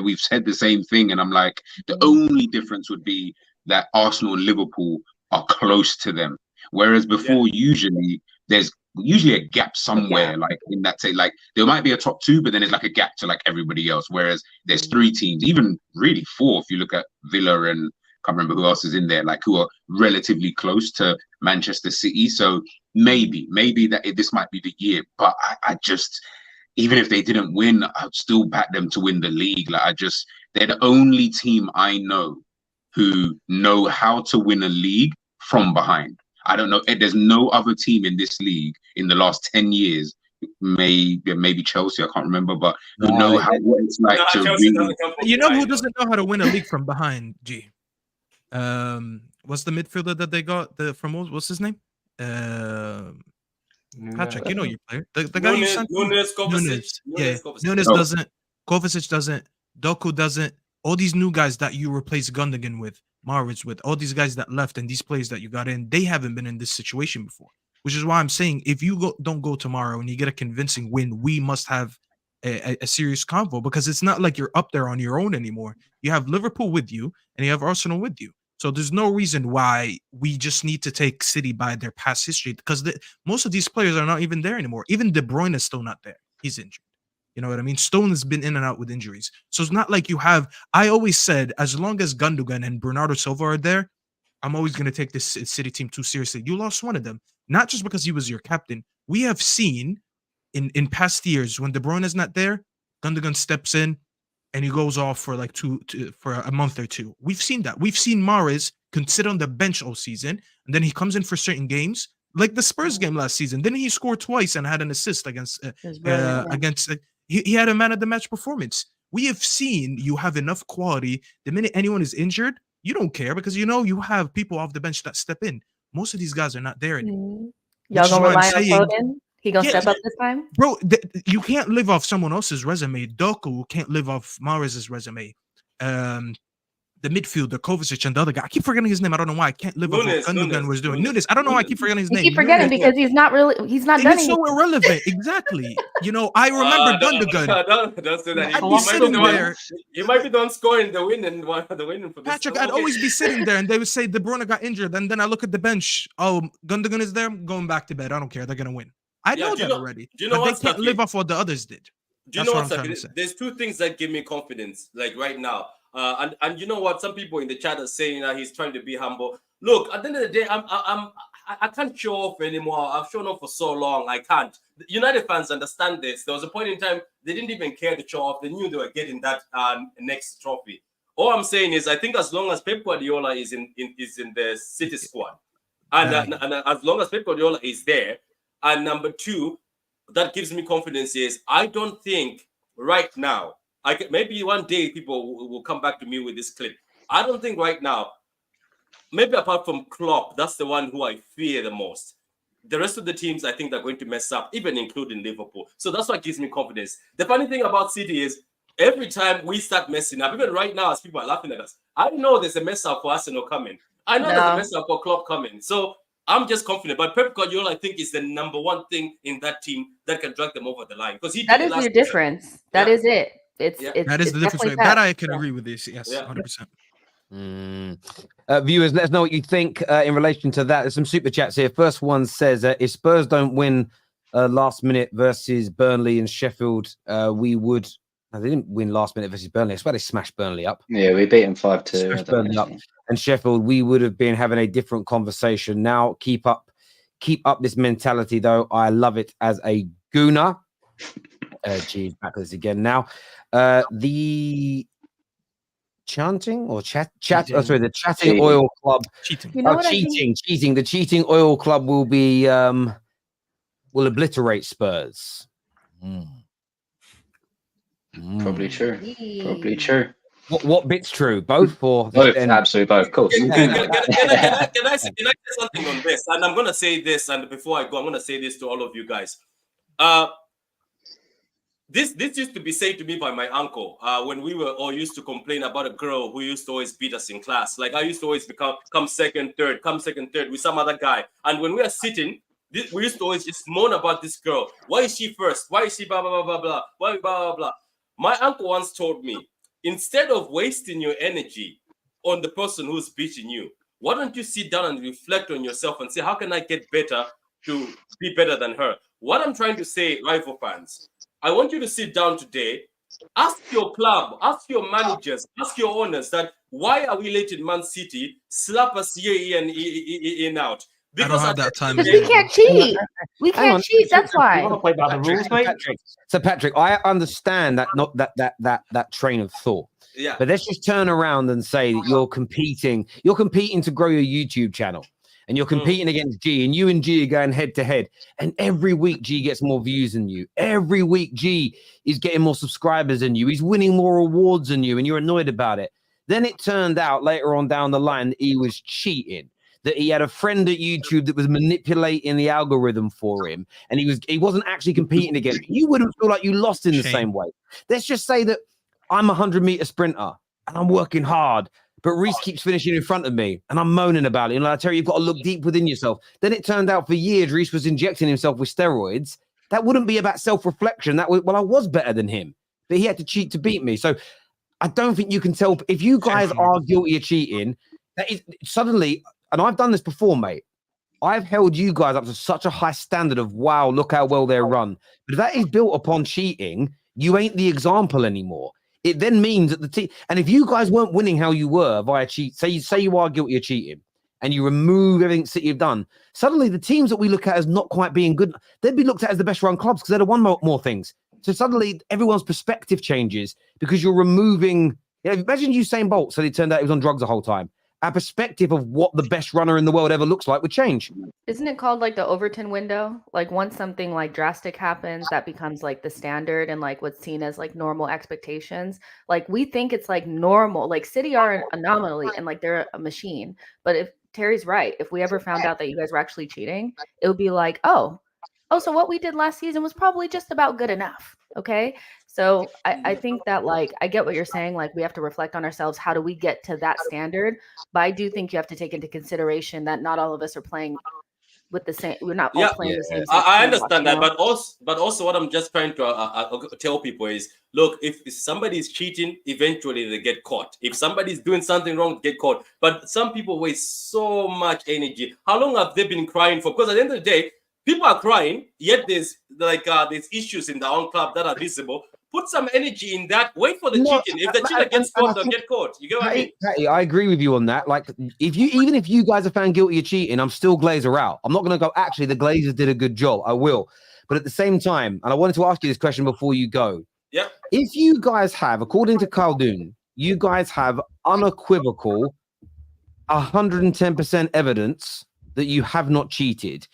we've said the same thing, and I'm like, the only difference would be that Arsenal and Liverpool are close to them, whereas before there's usually a gap somewhere, like in that, say, like there might be a top 2, but then there's like a gap to like everybody else, whereas there's 3 teams, even really 4 if you look at Villa and can't remember who else is in there, like who are relatively close to Manchester City. So maybe that this might be the year, but I just, even if they didn't win, I'd still back them to win the league. Like they're the only team I know who know how to win a league from behind. I don't know. There's no other team in this league in the last 10 years, maybe Chelsea, I can't remember, but who know what it's like to win. You know who doesn't know how to win a league from behind, G? What's the midfielder that they got from what's his name? Patrick, you know your player. The guy you sent. Nunes. Nunes doesn't. Kovacic doesn't. Doku doesn't. All these new guys that you replaced Gundogan with, Mahrez with, all these guys that left and these players that you got in, they haven't been in this situation before. Which is why I'm saying if you don't go tomorrow and you get a convincing win, we must have a serious convo because it's not like you're up there on your own anymore. You have Liverpool with you and you have Arsenal with you. So there's no reason why we just need to take City by their past history because most of these players are not even there anymore. Even De Bruyne is still not there. He's injured. You know what I mean? Stone has been in and out with injuries. So it's not like you have, I always said, as long as Gundogan and Bernardo Silva are there, I'm always going to take this City team too seriously. You lost one of them, not just because he was your captain. We have seen in past years when De Bruyne is not there, Gundogan steps in and he goes off for like for a month or 2. We've seen that. We've seen Mahrez sit on the bench all season, and then he comes in for certain games, like the Spurs game last season. Then he scored twice and had an assist against he had a man of the match performance. We have seen you have enough quality. The minute anyone is injured, you don't care because you know you have people off the bench that step in. Most of these guys are not there anymore. Y'all gonna rely on Foden? He gonna step up this time? Bro, you can't live off someone else's resume. Doku can't live off Mahrez's resume. The midfielder, Kovacic, and the other guy. I keep forgetting his name. I don't know why. I can't live off what Gundogan was doing. Nunes. I don't know why I keep forgetting his name. You keep forgetting because he's not done. He's so irrelevant. Exactly. You know, I remember Gundogan. Don't say that. I'd be sitting there. You might be done scoring the winning for this. Patrick, I'd always be sitting there and they would say De Bruyne got injured. And then I look at the bench. Oh, Gundogan is there. I'm going back to bed. I don't care. They're going to win. I know that already. Do you know but they can't live off what the others did. Do you know what? There's 2 things that give me confidence, like right now. And you know what? Some people in the chat are saying that he's trying to be humble. Look, at the end of the day, I can't show off anymore. I've shown off for so long. I can't. The United fans understand this. There was a point in time they didn't even care to show off. They knew they were getting that next trophy. All I'm saying is, I think as long as Pep Guardiola is in the City squad, and as long as Pep Guardiola is there, and number 2, that gives me confidence is I don't think right now. Maybe one day people will come back to me with this clip. I don't think right now, maybe apart from Klopp, that's the one who I fear the most. The rest of the teams, I think they're going to mess up, even including Liverpool. So that's what gives me confidence. The funny thing about City is every time we start messing up, even right now, as people are laughing at us, I know there's a mess up for Arsenal coming. I know there's a mess up for Klopp coming. So I'm just confident. But Pep Guardiola, I think, is the number one thing in that team that can drag them over the line. Because that is your difference. That is it. It's that is the difference. That I can agree with this. Yes, 100%. Viewers, let us know what you think in relation to that. There's some super chats here. First one says, if Spurs don't win last minute versus Burnley and Sheffield, we would. No, they didn't win last minute versus Burnley. I swear they smashed Burnley up. Yeah, we beat them 5-2. Smashed Burnley up. And Sheffield, we would have been having a different conversation. Now, keep up this mentality, though. I love it as a gooner. Geez, back to this again now. The chanting or chat. Oh, sorry, the Chatting Oil Club. Cheating. You know what cheating. The Cheating Oil Club will be will obliterate Spurs. Probably true. Probably true. What bit's true? Both or both? Absolutely both. Of course. Can I say something on this? And I'm gonna say this, and before I go, I'm gonna say this to all of you guys. This used to be said to me by my uncle when we were all used to complain about a girl who used to always beat us in class. Like I used to always come second, third with some other guy. And when we are sitting, we used to always just moan about this girl. Why is she first? Why is she blah, blah, blah, blah, blah? Why blah, blah, blah? My uncle once told me, instead of wasting your energy on the person who's beating you, why don't you sit down and reflect on yourself and say, how can I get better to be better than her? What I'm trying to say, rival fans, I want you to sit down today, ask your club, ask your managers, ask your owners that why are we letting Man City slap us year in and out? Because I don't have that time. Because we can't cheat. We can't cheat. That's why. Play by the rules, mate. So Patrick, I understand that not that train of thought. Yeah. But let's just turn around and say that you're competing to grow your YouTube channel. And you're competing against G, and you and G are going head to head. And every week, G gets more views than you. Every week, G is getting more subscribers than you. He's winning more awards than you, and you're annoyed about it. Then it turned out later on down the line that he was cheating, that he had a friend at YouTube that was manipulating the algorithm for him, and he wasn't actually competing against you. You wouldn't feel like you lost in the same way. Let's just say that I'm a 100-meter sprinter, and I'm working hard. But Reiss keeps finishing in front of me, and I'm moaning about it. And I tell you, you've got to look deep within yourself. Then it turned out for years, Reiss was injecting himself with steroids. That wouldn't be about self-reflection. I was better than him, but he had to cheat to beat me. So I don't think you can tell. If you guys are guilty of cheating, that is suddenly, and I've done this before, mate. I've held you guys up to such a high standard of, wow, look how well they're run. But if that is built upon cheating, you ain't the example anymore. It then means that the team, and if you guys weren't winning how you were via cheat, say you are guilty of cheating, and you remove everything City have done, suddenly the teams that we look at as not quite being good, they'd be looked at as the best run clubs because they'd have won more things. So suddenly everyone's perspective changes because you're removing. Imagine Usain Bolt said it turned out he was on drugs the whole time. Our perspective of what the best runner in the world ever looks like would change. Isn't it called like the Overton window? Like once something like drastic happens, that becomes like the standard and like what's seen as like normal expectations. Like we think it's like normal, like City are an anomaly and like they're a machine. But if Terry's right, if we ever found out that you guys were actually cheating, it would be like, oh, so what we did last season was probably just about good enough. Okay. So I think that like, I get what you're saying. Like we have to reflect on ourselves. How do we get to that standard? But I do think you have to take into consideration that not all of us are playing with the same. We're not all playing the same. I understand that, but also what I'm just trying to tell people is, look, if somebody is cheating, eventually they get caught. If somebody's doing something wrong, get caught. But some people waste so much energy. How long have they been crying for? Because at the end of the day, people are crying, yet there's issues in their own club that are visible. Put some energy in that. Wait for the cheating. If the cheater gets caught, they'll get caught. You get what I mean? Patty, I agree with you on that. Like, even if you guys are found guilty of cheating, I'm still Glazer out. I'm not going to go, actually, the Glazers did a good job. I will. But at the same time, and I wanted to ask you this question before you go. Yeah. If you guys have, according to Khaldun, you guys have unequivocal 110% evidence that you have not cheated.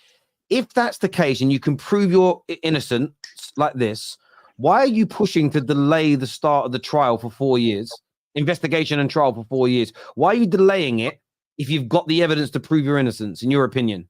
If that's the case and you can prove you're innocent like this, why are you pushing to delay the start of the trial for 4 years? Investigation and trial for 4 years. Why are you delaying it if you've got the evidence to prove your innocence, in your opinion?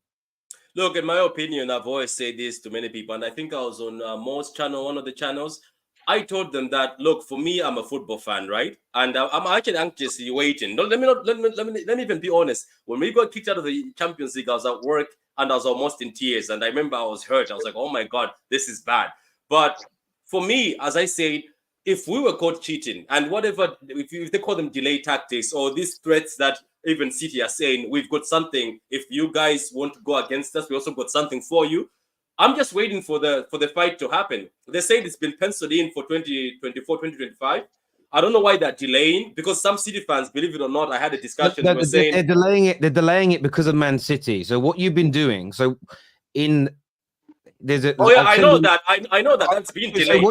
Look, in my opinion, I've always said this to many people, and I think I was on Mo's channel, one of the channels. I told them that, look, for me, I'm a football fan, right? And I'm actually anxiously waiting. No, let me even be honest. When we got kicked out of the Champions League, I was at work and I was almost in tears. And I remember I was hurt. I was like, oh my God, this is bad. But for me, as I said, if we were caught cheating and whatever, if they call them delay tactics or these threats that even City are saying, we've got something. If you guys want to go against us, we also got something for you. I'm just waiting for the fight to happen. They said it's been penciled in for 2024, 2025. I don't know why they're delaying, because some City fans, believe it or not, I had a discussion. They're delaying it. They're delaying it because of Man City. So what you've been doing, there's a. Oh yeah, I know that. I know that that's been delayed. You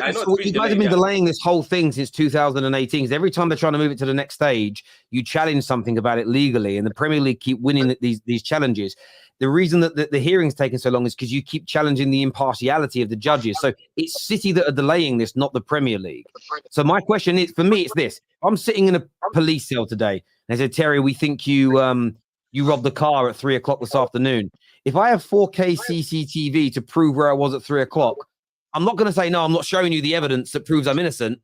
guys have been delaying this whole thing since 2018. Because every time they're trying to move it to the next stage, you challenge something about it legally, and the Premier League keep winning these challenges. The reason that the hearing's taking so long is because you keep challenging the impartiality of the judges. So it's City that are delaying this, not the Premier League. So my question is, for me, it's this: I'm sitting in a police cell today, and they said, Terry, we think you robbed the car at 3 o'clock this afternoon. If I have 4K CCTV to prove where I was at 3 o'clock, I'm not going to say, no, I'm not showing you the evidence that proves I'm innocent.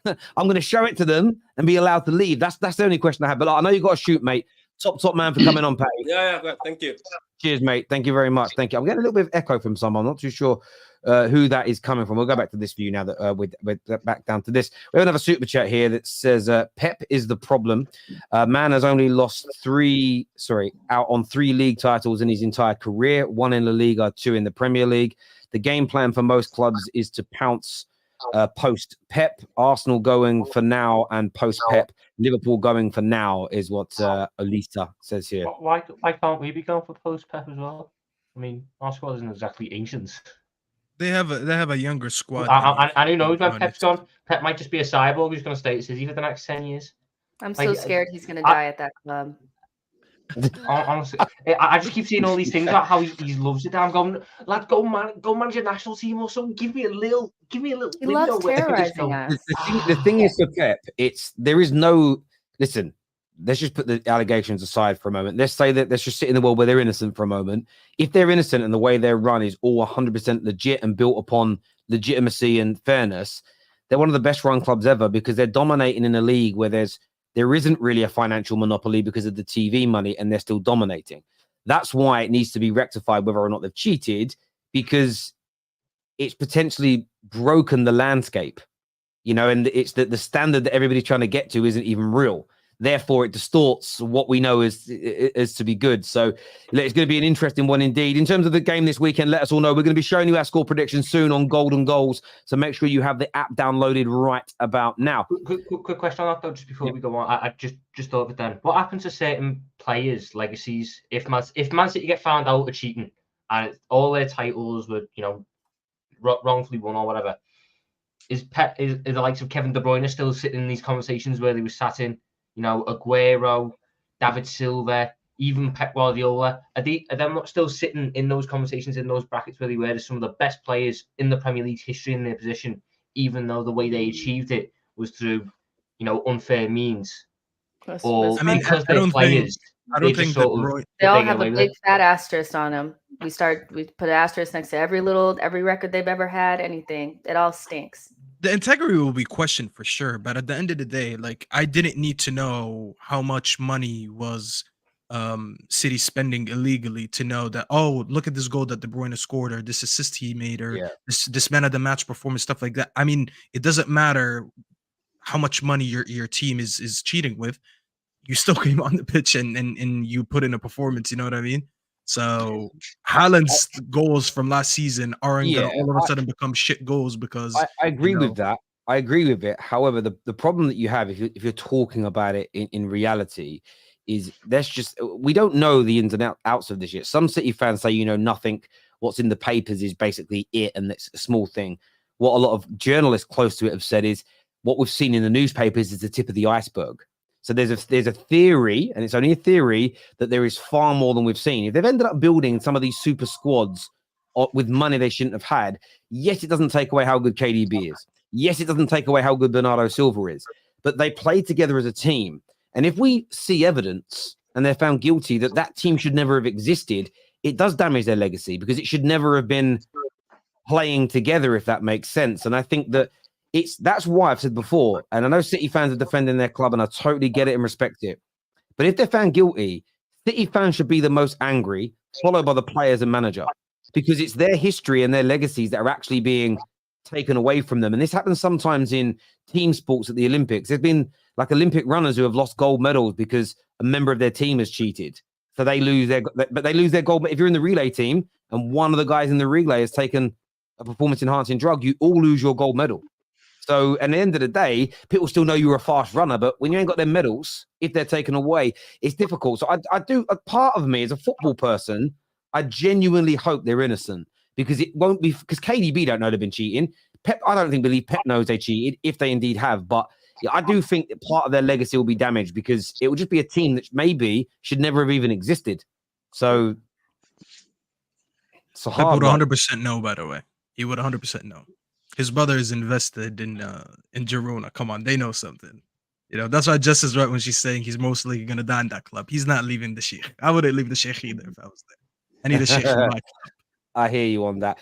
I'm going to show it to them and be allowed to leave. That's the only question I have. But I know you got to shoot, mate. Top man for coming on, Patty. Yeah, thank you. Cheers, mate. Thank you very much. Thank you. I'm getting a little bit of echo from someone. I'm not too sure who that is coming from. We'll go back to this view now that we're back down to this. We have another super chat here that says Pep is the problem. Man has only lost out on 3 league titles in his entire career, 1 in La Liga, 2 in the Premier League. The game plan for most clubs is to pounce post Pep. Arsenal going for now and post Pep. Liverpool going for now is what Alisa says here. Why can't we be going for post Pep as well? I mean, our squad isn't exactly ancient. They have a younger squad. And who knows when Pep's gone? Pep might just be a cyborg who's going to stay at City for the next 10 years. I'm so scared he's going to die at that club. Honestly, I just keep seeing all these things about how he loves it. I'm going, lad, go manage your national team or something. Give me a little. He loves terrorizing us. The thing is for Pep, there is no. Listen, let's just put the allegations aside for a moment. Let's just sit in the world where they're innocent for a moment. If they're innocent and the way they're run is all 100% legit and built upon legitimacy and fairness, they're one of the best run clubs ever, because they're dominating in a league where there isn't really a financial monopoly because of the TV money, and they're still dominating. That's why it needs to be rectified, whether or not they've cheated, because it's potentially broken the landscape, and it's the standard that everybody's trying to get to isn't even real. Therefore, it distorts what we know is to be good. So it's going to be an interesting one indeed. In terms of the game this weekend, let us all know. We're going to be showing you our score predictions soon on Golden Goals. So make sure you have the app downloaded right about now. Quick question on that, though, just before we go on. I just thought of it then. What happens to certain players' legacies if Man City get found out of cheating and all their titles were, wrongfully won or whatever? Is the likes of Kevin De Bruyne still sitting in these conversations where they were sat in? Aguero, David Silva, even Pep Guardiola, are them not still sitting in those conversations, in those brackets where they were as some of the best players in the Premier League's history in their position, even though the way they achieved it was through, unfair means? Or because they're players, I don't think they all have a big fat asterisk on them. We put asterisk next to every record they've ever had, anything. It all stinks. The integrity will be questioned for sure, but at the end of the day, I didn't need to know how much money was City spending illegally to know that, oh, look at this goal that De Bruyne scored, or this assist he made, or this man of the match performance, stuff like that. I mean, it doesn't matter how much money your team is cheating with. You still came on the pitch and you put in a performance, you know what I mean? So Haaland's goals from last season aren't going to all of a sudden become shit goals because I agree with that. I agree with it. However, the problem that you have if you're talking about it in reality is we don't know the ins and outs of this yet. Some City fans say, nothing. What's in the papers is basically it, and it's a small thing. What a lot of journalists close to it have said is what we've seen in the newspapers is the tip of the iceberg. So there's a theory, and it's only a theory, that there is far more than we've seen. If they've ended up building some of these super squads with money they shouldn't have had, yes, it doesn't take away how good KDB is. Yes, it doesn't take away how good Bernardo Silva is. But they play together as a team. And if we see evidence and they're found guilty that team should never have existed, it does damage their legacy, because it should never have been playing together, if that makes sense. And I think that that's why I've said before, and I know City fans are defending their club, and I totally get it and respect it. But if they're found guilty, City fans should be the most angry, followed by the players and manager, because it's their history and their legacies that are actually being taken away from them. And this happens sometimes in team sports at the Olympics. There's been like Olympic runners who have lost gold medals because a member of their team has cheated. So they lose their gold. If you're in the relay team and one of the guys in the relay has taken a performance enhancing drug, you all lose your gold medal. So at the end of the day, people still know you're a fast runner, but when you ain't got their medals, if they're taken away, it's difficult. So I do, a part of me as a football person, I genuinely hope they're innocent, because it won't be, because KDB don't know they've been cheating. Pep, I don't believe Pep knows they cheated, if they indeed have. But yeah, I do think that part of their legacy will be damaged, because it will just be a team that maybe should never have even existed. So it's a hard Pep would one. 100% know, by the way. He would 100% know. His brother is invested in Girona. Come on, they know something. You know, that's why Jess is right when she's saying he's mostly going to die in that club. He's not leaving the Sheikh. I wouldn't leave the Sheikh either if I was there. I need a Sheikh in my club. I hear you on that.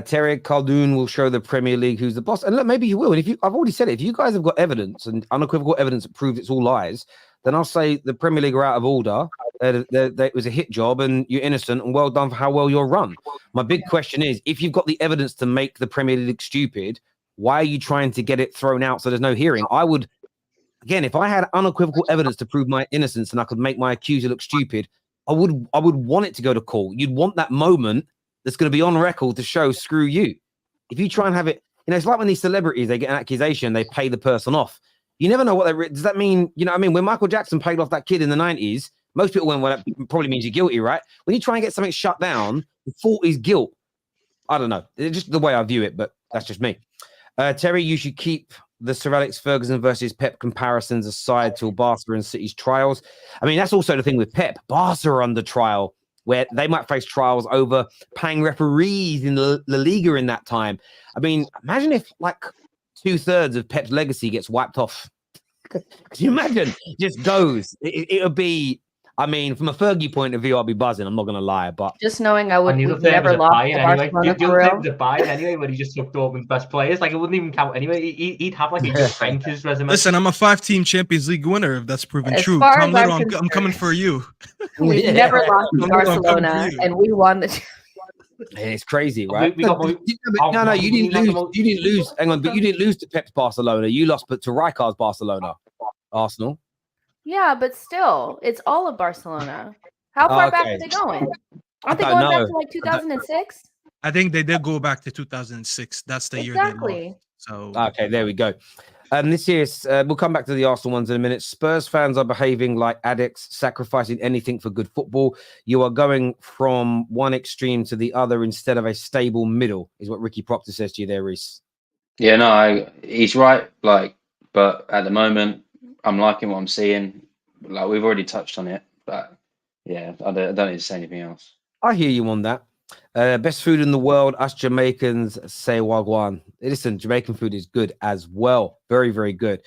Terry Khaldoon will show the Premier League who's the boss. And look, maybe you will. And I've already said it, if you guys have got evidence and unequivocal evidence that proves it's all lies, then I'll say the Premier League are out of order. It was a hit job and you're innocent, and well done for how well you're run. My big question is, if you've got the evidence to make the Premier League stupid, why are you trying to get it thrown out so there's no hearing? I would, again, if I had unequivocal evidence to prove my innocence and I could make my accuser look stupid, I would want it to go to court. You'd want that moment that's going to be on record to show, screw you. If you try and have it, you know, it's like when these celebrities, they get an accusation, they pay the person off. You never know what does that mean? You know what I mean? When Michael Jackson paid off that kid in the 90s, most people went, well, that probably means you're guilty, right? When you try and get something shut down, the fault is guilt. I don't know. It's just the way I view it, but that's just me. Terry, you should keep the Sir Alex Ferguson versus Pep comparisons aside till Barca and City's trials. I mean, that's also the thing with Pep. Barca are under trial, where they might face trials over paying referees in La Liga in that time. I mean, imagine if like 2/3 of Pep's legacy gets wiped off. Can you imagine? Just goes. It would be, I mean, from a Fergie point of view, I'll be buzzing. I'm not going to lie, but just knowing I would we've never lost to anyway. Barcelona The for real. was a buy anyway when he just took Dortmund's best players. Like, it wouldn't even count anyway. He'd have like a Juventus resume. Listen, I'm a 5-team Champions League winner, if that's proven As true. far Tom as Little, I'm I'm coming for you. We've never lost to Barcelona, and we won the. It's crazy, right? You didn't lose. You didn't lose. Hang on, but you didn't lose to Pep's Barcelona. You lost, but to Rijkaard's Barcelona, Arsenal. Yeah, but still, it's all of Barcelona. How far back are they going? Aren't they going back to like 2006? I think they did go back to 2006. That's the year they lost. So okay, there we go. This year's we'll come back to the Arsenal ones in a minute. Spurs fans are behaving like addicts, sacrificing anything for good football. You are going from one extreme to the other instead of a stable middle, is what Ricky Proctor says to you there, Reiss. Yeah, no, he's right. Like, but at the moment, I'm liking what I'm seeing. Like, we've already touched on it, but yeah, I don't need to say anything else. I hear you on that. Best food in the world, us Jamaicans say wagwan. Listen, Jamaican food is good as well. Very, very good.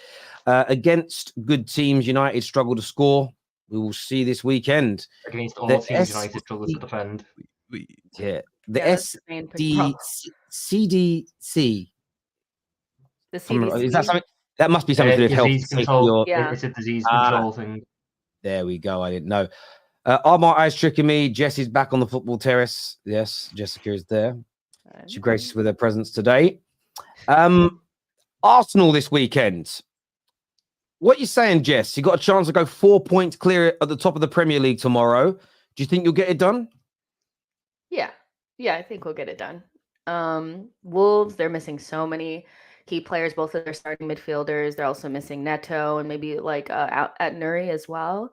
Against good teams, United struggle to score. We will see this weekend. Against all teams, United struggle to defend. Yeah. The CDC. The CDC. Is that something? That must be something to do with health. Control. It's a disease control thing. There we go. I didn't know. Are my eyes tricking me? Jesse's back on the football terrace. Yes, Jessica is there. She graced us with her presence today. Arsenal this weekend. What are you saying, Jess? You got a chance to go 4 points clear at the top of the Premier League tomorrow. Do you think you'll get it done? Yeah, I think we'll get it done. Wolves, they're missing so many key players, both of their starting midfielders. They're also missing Neto and maybe like out at Nuri as well.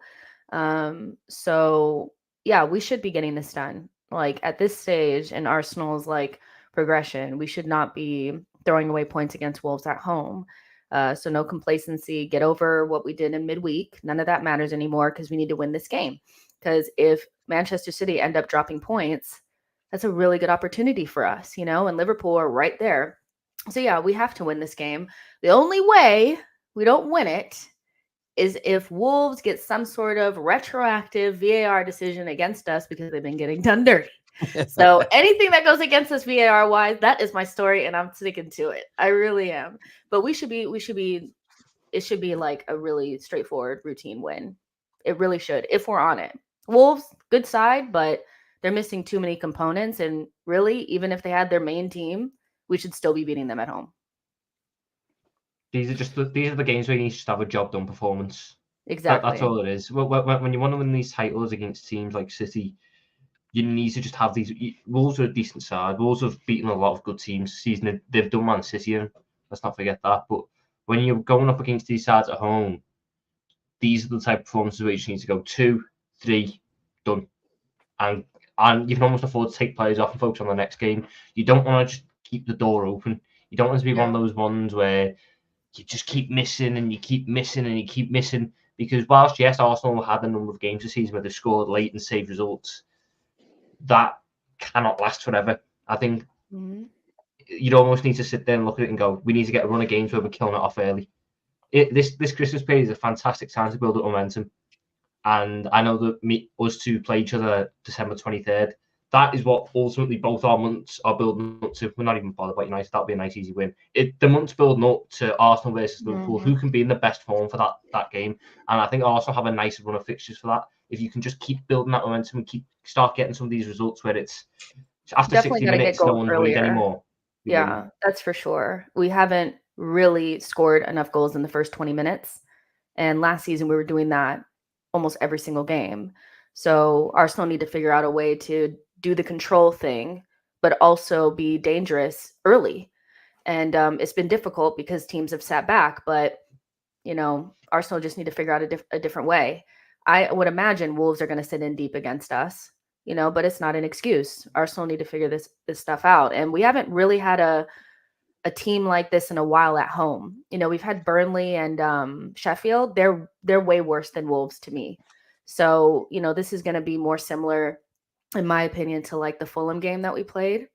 So yeah, we should be getting this done. Like at this stage in Arsenal's like progression, we should not be throwing away points against Wolves at home. So no complacency, get over what we did in midweek. None of that matters anymore because we need to win this game. Because if Manchester City end up dropping points, that's a really good opportunity for us, you know, and Liverpool are right there. So yeah, we have to win this game. The only way we don't win it is if Wolves get some sort of retroactive VAR decision against us because they've been getting done dirty. So anything that goes against us VAR wise, that is my story, and I'm sticking to it. I really am. But it should be like a really straightforward routine win. It really should, if we're on it. Wolves, good side, but they're missing too many components. And really, even if they had their main team, we should still be beating them at home. These are the games where you need to just have a job done performance. Exactly. That's all it is. When you want to win these titles against teams like City, you need to just have these. Wolves are a decent side. Wolves have beaten a lot of good teams this season. They've done Man City, and let's not forget that. But when you're going up against these sides at home, these are the type of performances where you just need to go 2, 3, done. And you can almost afford to take players off and focus on the next game. You don't want to just keep the door open. You don't want to be one of those ones where you just keep missing and you keep missing and you keep missing. Because whilst, yes, Arsenal had a number of games this season where they scored late and saved results, that cannot last forever. I think you'd almost need to sit there and look at it and go, we need to get a run of games where we're killing it off early. This Christmas period is a fantastic time to build up momentum. And I know that us two play each other December 23rd. That is what ultimately both our months are building up to. We're not even bothered about United. That'll be a nice, easy win. The month's building up to Arsenal versus Liverpool. Who can be in the best form for that game? And I think Arsenal have a nice run of fixtures for that. If you can just keep building that momentum and start getting some of these results where it's after Definitely 60 minutes, no one's worried anymore. Yeah, that's for sure. We haven't really scored enough goals in the first 20 minutes. And last season, we were doing that almost every single game. So Arsenal need to figure out a way to do the control thing, but also be dangerous early. And it's been difficult because teams have sat back, but, Arsenal just need to figure out a different way. I would imagine Wolves are going to sit in deep against us, but it's not an excuse. Arsenal need to figure this stuff out. And we haven't really had a team like this in a while at home. We've had Burnley and Sheffield. They're way worse than Wolves to me. So, this is going to be more similar, in my opinion, to like the Fulham game that we played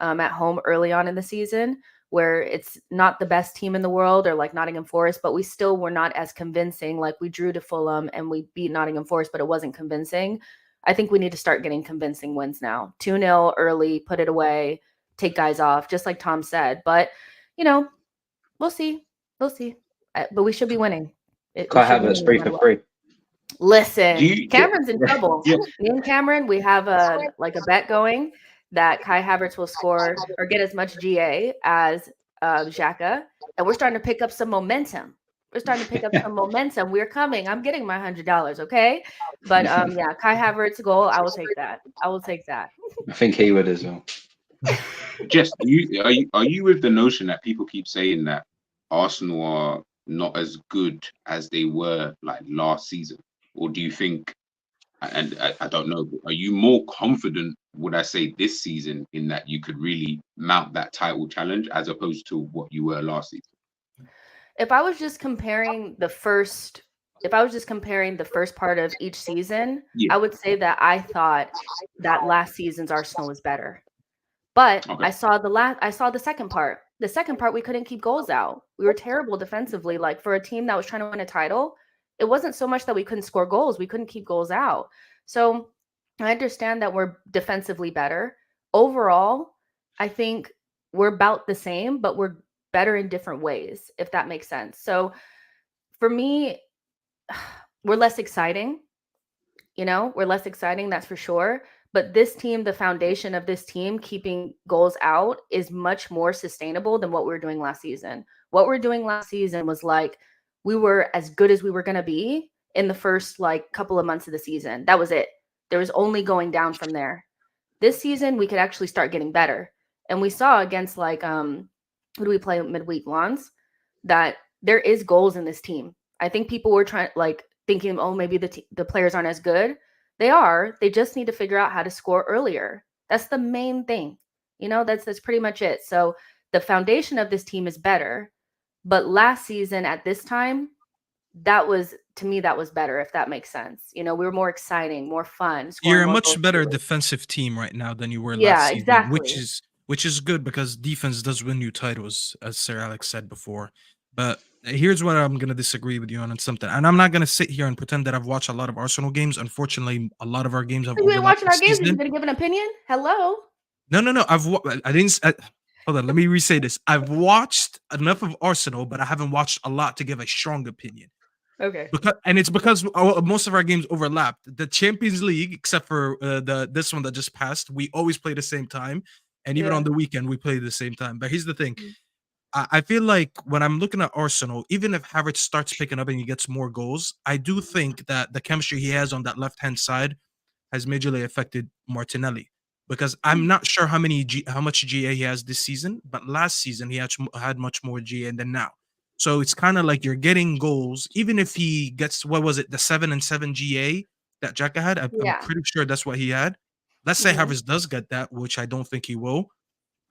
at home early on in the season, where it's not the best team in the world or like Nottingham Forest, but we still were not as convincing. Like we drew to Fulham and we beat Nottingham Forest, but it wasn't convincing. I think we need to start getting convincing wins now. 2-0 early, put it away, take guys off, just like Tom said. But, we'll see. But we should be winning. Kai Havertz 3 for 3. Listen, Cameron's in trouble. Me and Cameron, we have a bet going that Kai Havertz will score or get as much GA as Xhaka, and we're starting to pick up some momentum. We're coming. I'm getting my $100, okay? But Kai Havertz goal, I will take that. I think he would as well. Jess, are you with the notion that people keep saying that Arsenal are not as good as they were like last season? Or do you think, and I don't know, but are you more confident, would I say, this season in that you could really mount that title challenge as opposed to what you were last season? If I was just comparing the first part of each season, I would say that I thought that last season's Arsenal was better. But I saw the second part. The second part, we couldn't keep goals out. We were terrible defensively. Like for a team that was trying to win a title, it wasn't so much that we couldn't score goals. We couldn't keep goals out. So I understand that we're defensively better. Overall, I think we're about the same, but we're better in different ways, if that makes sense. So for me, we're less exciting. We're less exciting, that's for sure. But this team, the foundation of this team, keeping goals out is much more sustainable than what we were doing last season. What we're doing last season was like, we were as good as we were going to be in the first couple of months of the season. That was it. There was only going down from there. This season, we could actually start getting better. And we saw against who do we play midweek, Lons, that there is goals in this team. I think people were thinking, oh, maybe the players aren't as good. They are. They just need to figure out how to score earlier. That's the main thing. That's pretty much it. So the foundation of this team is better. But last season at this time, that was better, if that makes sense. We were more exciting, more fun. You're a much better defensive team right now than you were last season. Exactly. Which is good because defense does win you titles, as Sir Alex said before. But Here's what I'm gonna disagree with you on something, and I'm not gonna sit here and pretend that I've watched a lot of Arsenal games. Unfortunately, a lot of our games have You ain't overlapped watching our this games. You're season. gonna give an opinion? Hello. No. I didn't. Hold on. Let me re-say this. I've watched enough of Arsenal, but I haven't watched a lot to give a strong opinion. Okay. It's because most of our games overlapped. The Champions League, except for this one that just passed, we always play the same time, and even on the weekend we play the same time. But here's the thing: I feel like when I'm looking at Arsenal, even if Havertz starts picking up and he gets more goals, I do think that the chemistry he has on that left-hand side has majorly affected Martinelli. Because I'm not sure how much GA he has this season, but last season he had much more GA than now. So it's kind of like you're getting goals, even if he gets, what was it, the 7 and 7 GA that Xhaka had? I'm pretty sure that's what he had. Let's say Havertz does get that, which I don't think he will.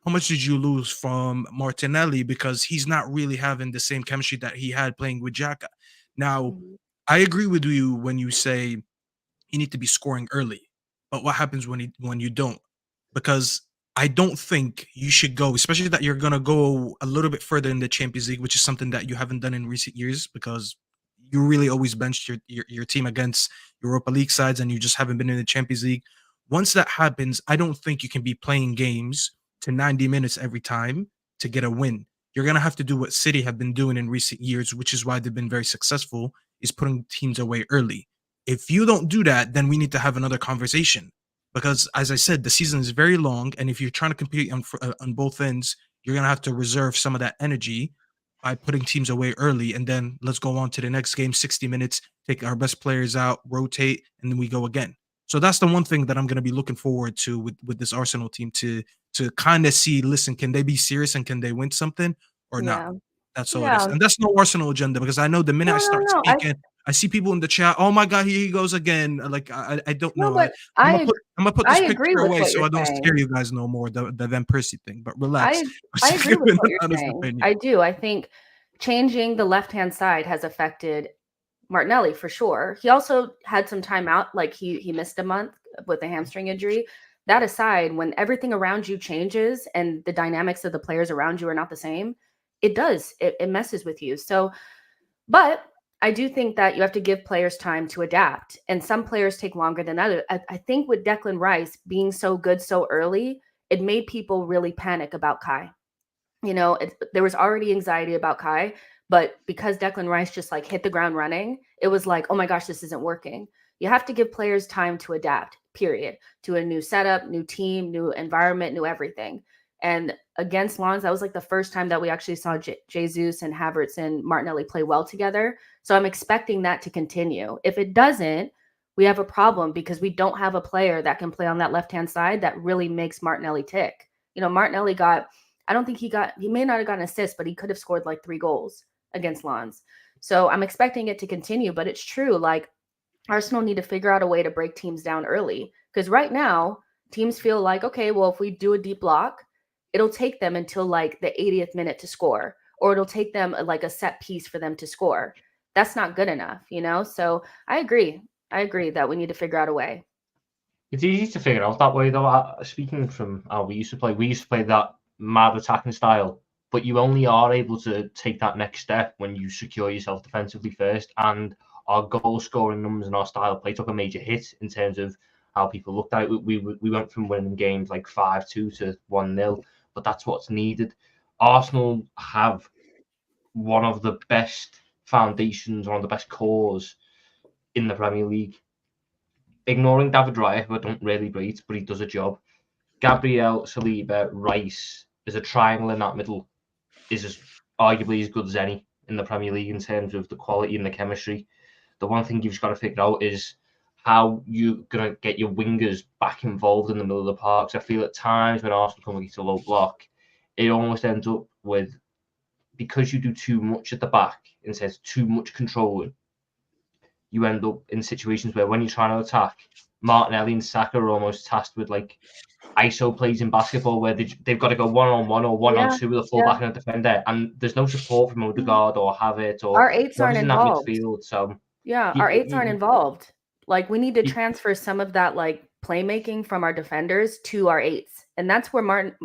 How much did you lose from Martinelli because he's not really having the same chemistry that he had playing with Xhaka? Now, I agree with you when you say you need to be scoring early, but what happens when you don't? Because I don't think you should go, especially that you're gonna go a little bit further in the Champions League, which is something that you haven't done in recent years because you really always benched your team against Europa League sides and you just haven't been in the Champions League. Once that happens, I don't think you can be playing games to 90 minutes every time to get a win. You're gonna have to do what City have been doing in recent years, which is why they've been very successful, is putting teams away early. If you don't do that, then we need to have another conversation. Because as I said, the season is very long, and if you're trying to compete on both ends, you're gonna have to reserve some of that energy by putting teams away early, and then let's go on to the next game, 60 minutes, take our best players out, rotate, and then we go again. So that's the one thing that I'm gonna be looking forward to with this Arsenal team to kind of see, listen, can they be serious and can they win something or not? Yeah. That's all it is. And that's no Arsenal agenda because I know the minute I start No. speaking, I see people in the chat. Oh my God, here he goes again. Like I don't know. But I'm gonna put this I agree picture with away what so you're I don't saying. scare you guys no more. The Van Persie thing, but relax. I agree with what you're saying. Opinion. I do. I think changing the left-hand side has affected Martinelli for sure. He also had some time out, like he missed a month with a hamstring injury. That aside, when everything around you changes and the dynamics of the players around you are not the same, it does. It messes with you. So, but I do think that you have to give players time to adapt, and some players take longer than others. I think with Declan Rice being so good so early, it made people really panic about Kai. You know, there was already anxiety about Kai, but because Declan Rice just like hit the ground running, it was like, oh my gosh, this isn't working. You have to give players time to adapt, period, to a new setup, new team, new environment, new everything. And against Lens, that was like the first time that we actually saw Jesus and Havertz and Martinelli play well together. So I'm expecting that to continue. If it doesn't, we have a problem because we don't have a player that can play on that left-hand side that really makes Martinelli tick. You know, Martinelli I don't think he may not have gotten an assist, but he could have scored like 3 goals against Lens. So I'm expecting it to continue, but it's true. Like Arsenal need to figure out a way to break teams down early because right now teams feel like, okay, well, if we do a deep block, it'll take them until like the 80th minute to score, or it'll take them like a set piece for them to score. That's not good enough, you know? So I agree that we need to figure out a way. It's easy to figure out that way, though. Speaking from how we used to play that mad attacking style, but you only are able to take that next step when you secure yourself defensively first. And our goal scoring numbers and our style of play took a major hit in terms of how people looked at it. We went from winning games like 5-2 to 1-0, but that's what's needed. Arsenal have one of the best foundations, one of the best cores in the Premier League. Ignoring David Raya, who I don't really rate, but he does a job. Gabriel, Saliba, Reiss is a triangle in that middle, is arguably as good as any in the Premier League in terms of the quality and the chemistry. The one thing you've just got to figure out is how you're going to get your wingers back involved in the middle of the park. So I feel at times when Arsenal come against a low block, it almost ends up with, because you do too much at the back, and says too much controlling, you end up in situations where when you're trying to attack, Martinelli and Saka are almost tasked with like ISO plays in basketball where they've got to go 1-on-1 or 1-on-2 with a fullback and a defender, and there's no support from Odegaard or Havertz or our 8s aren't in that involved. midfield. So our 8s aren't involved. Like we need to transfer some of that like playmaking from our defenders to our 8s, and that's where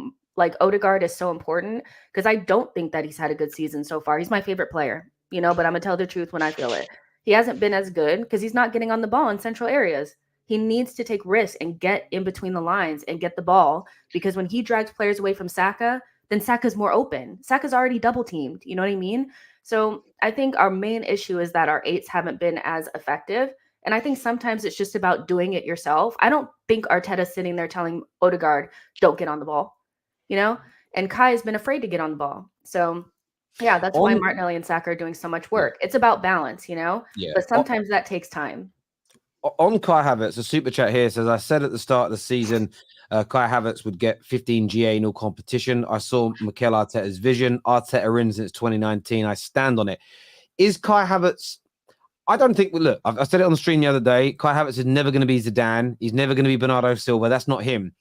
Odegaard is so important because I don't think that he's had a good season so far. He's my favorite player. but I'm going to tell the truth when I feel it. He hasn't been as good because he's not getting on the ball in central areas. He needs to take risks and get in between the lines and get the ball, because when he drags players away from Saka, then Saka's more open. Saka's already double teamed. You know what I mean? So I think our main issue is that our eights haven't been as effective. And I think sometimes it's just about doing it yourself. I don't think Arteta's sitting there telling Odegaard, don't get on the ball, and Kai has been afraid to get on the ball. So yeah, that's why Martinelli and Saka are doing so much work. It's about balance, Yeah. but sometimes that takes time. On Kai Havertz, a super chat here says, I said at the start of the season, Kai Havertz would get 15 GA in all competition. I saw Mikel Arteta's vision. Arteta in since 2019. I stand on it. Is Kai Havertz... I don't think... Look, I said it on the stream the other day. Kai Havertz is never going to be Zidane. He's never going to be Bernardo Silva. That's not him.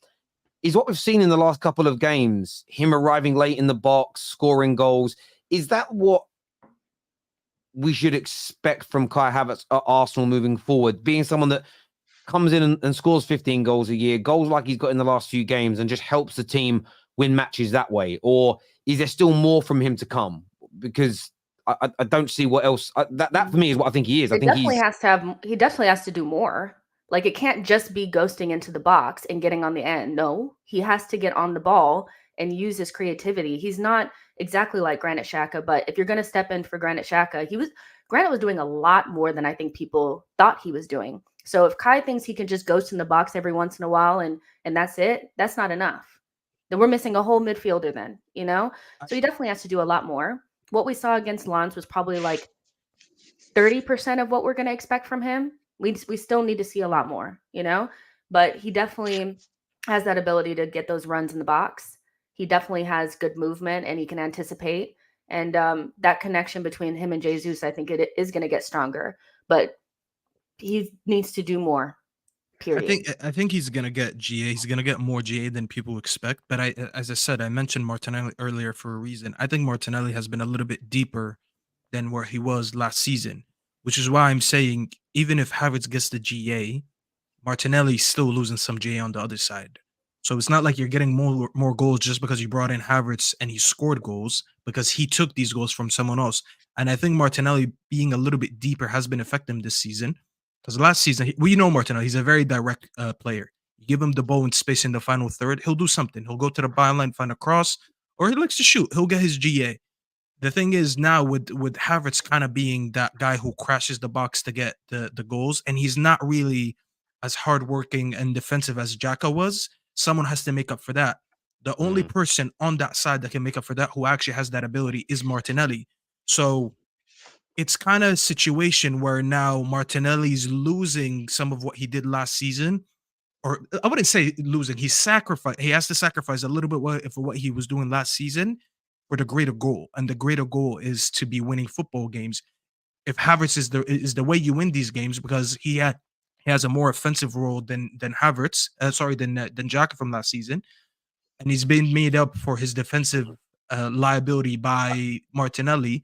Is what we've seen in the last couple of games, him arriving late in the box, scoring goals. Is that what we should expect from Kai Havertz at Arsenal moving forward, being someone that comes in and scores 15 goals a year, goals like he's got in the last few games, and just helps the team win matches that way? Or is there still more from him to come? Because I don't see what else. That for me is what I think he is. I think he definitely has to do more. Like, it can't just be ghosting into the box and getting on the end. No, he has to get on the ball and use his creativity. He's not exactly like Granit Xhaka, but if you're going to step in for Granit Xhaka, Granit was doing a lot more than I think people thought he was doing. So if Kai thinks he can just ghost in the box every once in a while and that's it, that's not enough. Then we're missing a whole midfielder then, So he definitely has to do a lot more. What we saw against Lens was probably like 30% of what we're going to expect from him. We still need to see a lot more, but he definitely has that ability to get those runs in the box. He definitely has good movement and he can anticipate. And that connection between him and Jesus, I think it is going to get stronger, but he needs to do more. Period. I think he's going to get GA. He's going to get more GA than people expect. But as I said, I mentioned Martinelli earlier for a reason. I think Martinelli has been a little bit deeper than where he was last season, which is why I'm saying even if Havertz gets the GA, Martinelli's still losing some GA on the other side. So it's not like you're getting more goals just because you brought in Havertz and he scored goals, because he took these goals from someone else. And I think Martinelli being a little bit deeper has been affecting him this season. Because last season, we know Martinelli, he's a very direct player. You give him the ball in space in the final third, he'll do something. He'll go to the byline, find a cross, or he likes to shoot. He'll get his GA. The thing is now with Havertz kind of being that guy who crashes the box to get the goals, and he's not really as hardworking and defensive as Xhaka was, someone has to make up for that. The only person on that side that can make up for that, who actually has that ability, is Martinelli. So it's kind of a situation where now Martinelli's losing some of what he did last season. Or I wouldn't say losing. He has to sacrifice a little bit for what he was doing last season for the greater goal. And the greater goal is to be winning football games. If Havertz is the way you win these games, because he has a more offensive role than Havertz, than Xhaka from last season, and he's been made up for his defensive liability by Martinelli.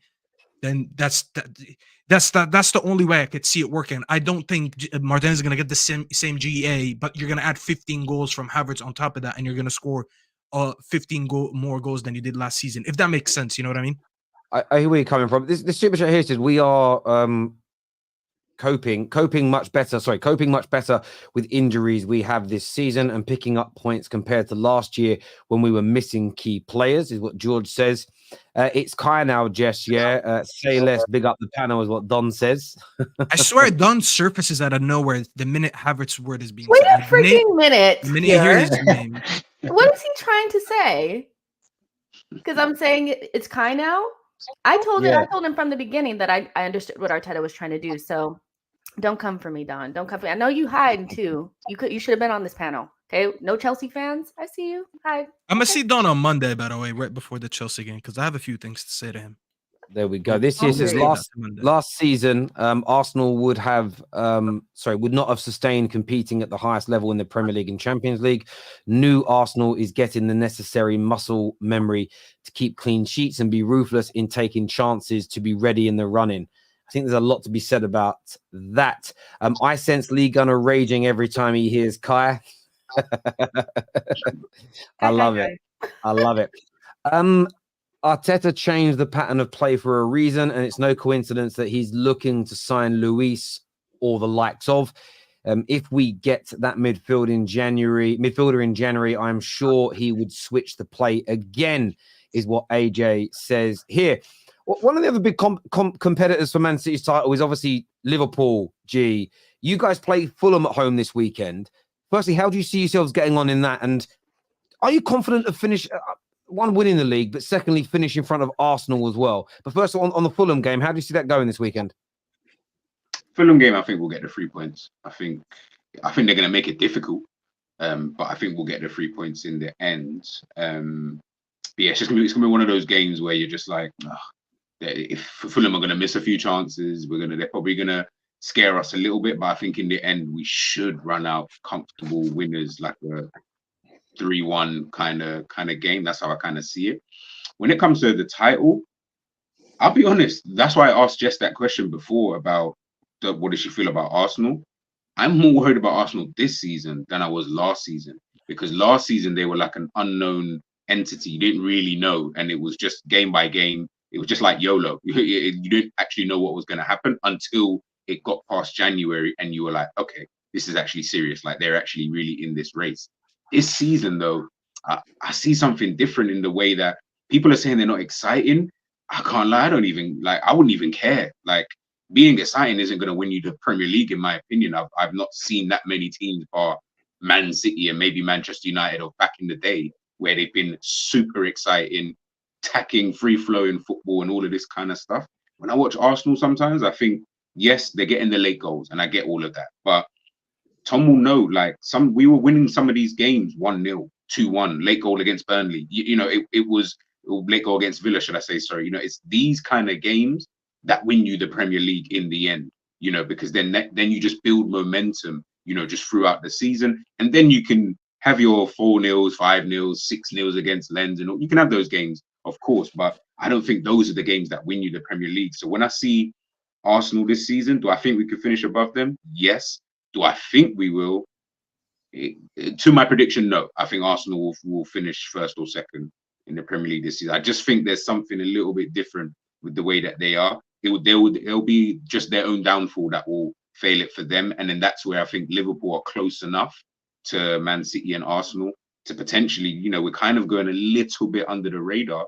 Then that's the only way I could see it working. I don't think Martinez is going to get the same GA, but you're going to add 15 goals from Havertz on top of that, and you're going to score 15 more goals than you did last season, if that makes sense. You know what I mean? I hear where you're coming from. This super chat here says we are coping much better with injuries we have this season and picking up points compared to last year when we were missing key players, is what George says. It's Kai now, Jess. Yeah, say less, big up the panel, is what Don says. I swear, Don surfaces out of nowhere the minute Havertz's word is being said. Wait a freaking minute. The minute you hear his name. What is he trying to say? Because I'm saying it's Kai now. I told him from the beginning that I understood what Arteta was trying to do. So don't come for me, Don. Don't come for me. I know you hide too. You should have been on this panel. Okay, no Chelsea fans. I see you. Hide. I'm gonna see Don on Monday, by the way, right before the Chelsea game, because I have a few things to say to him. There we go. This year says last season, Arsenal would not have sustained competing at the highest level in the Premier League and Champions League. New Arsenal is getting the necessary muscle memory to keep clean sheets and be ruthless in taking chances to be ready in the running. I think there's a lot to be said about that. I sense Lee Gunner raging every time he hears Kai. I love it. Arteta changed the pattern of play for a reason, and it's no coincidence that he's looking to sign Luis or the likes of. If we get that midfielder in January, I'm sure he would switch the play again, is what AJ says here. One of the other big competitors for Man City's title is obviously Liverpool. G, you guys play Fulham at home this weekend. Firstly, how do you see yourselves getting on in that? And are you confident of one, winning the league, but secondly, finish in front of Arsenal as well? But first, on the Fulham game, how do you see that going this weekend? Fulham game, I think we'll get the 3 points. I think they're going to make it difficult, but I think we'll get the 3 points in the end. But yeah, it's gonna be one of those games where you're just like, if Fulham are going to miss a few chances, they're probably going to scare us a little bit. But I think in the end, we should run out comfortable winners, like a 3-1 kind of game. That's how I kind of see it. When it comes to the title, I'll be honest. That's why I asked Jess that question before about what does she feel about Arsenal. I'm more worried about Arsenal this season than I was last season, because last season they were like an unknown entity. You didn't really know, and it was just game by game. It was just like YOLO. You didn't actually know what was going to happen until it got past January, and you were like, okay, this is actually serious. Like, they're actually really in this race. This season, though, I see something different in the way that people are saying they're not exciting. I can't lie. I wouldn't even care. Like, being exciting isn't going to win you the Premier League, in my opinion. I've not seen that many teams, bar Man City and maybe Manchester United of back in the day, where they've been super exciting, attacking, free-flowing football and all of this kind of stuff. When I watch Arsenal sometimes, I think, yes, they're getting the late goals, and I get all of that. But Tom will know, like, we were winning some of these games 1-0, 2-1, late goal against Burnley. It was late goal against Villa, should I say, sorry. It's these kind of games that win you the Premier League in the end, because then you just build momentum, just throughout the season. And then you can have your 4-0s, 5-0s, 6-0s against Lens, and you can have those games, of course, but I don't think those are the games that win you the Premier League. So when I see Arsenal this season, do I think we could finish above them? Yes. Do I think we will? To my prediction, no. I think Arsenal will finish first or second in the Premier League this season. I just think there's something a little bit different with the way that they are. It'll be just their own downfall that will fail it for them. And then that's where I think Liverpool are close enough to Man City and Arsenal to potentially, we're kind of going a little bit under the radar.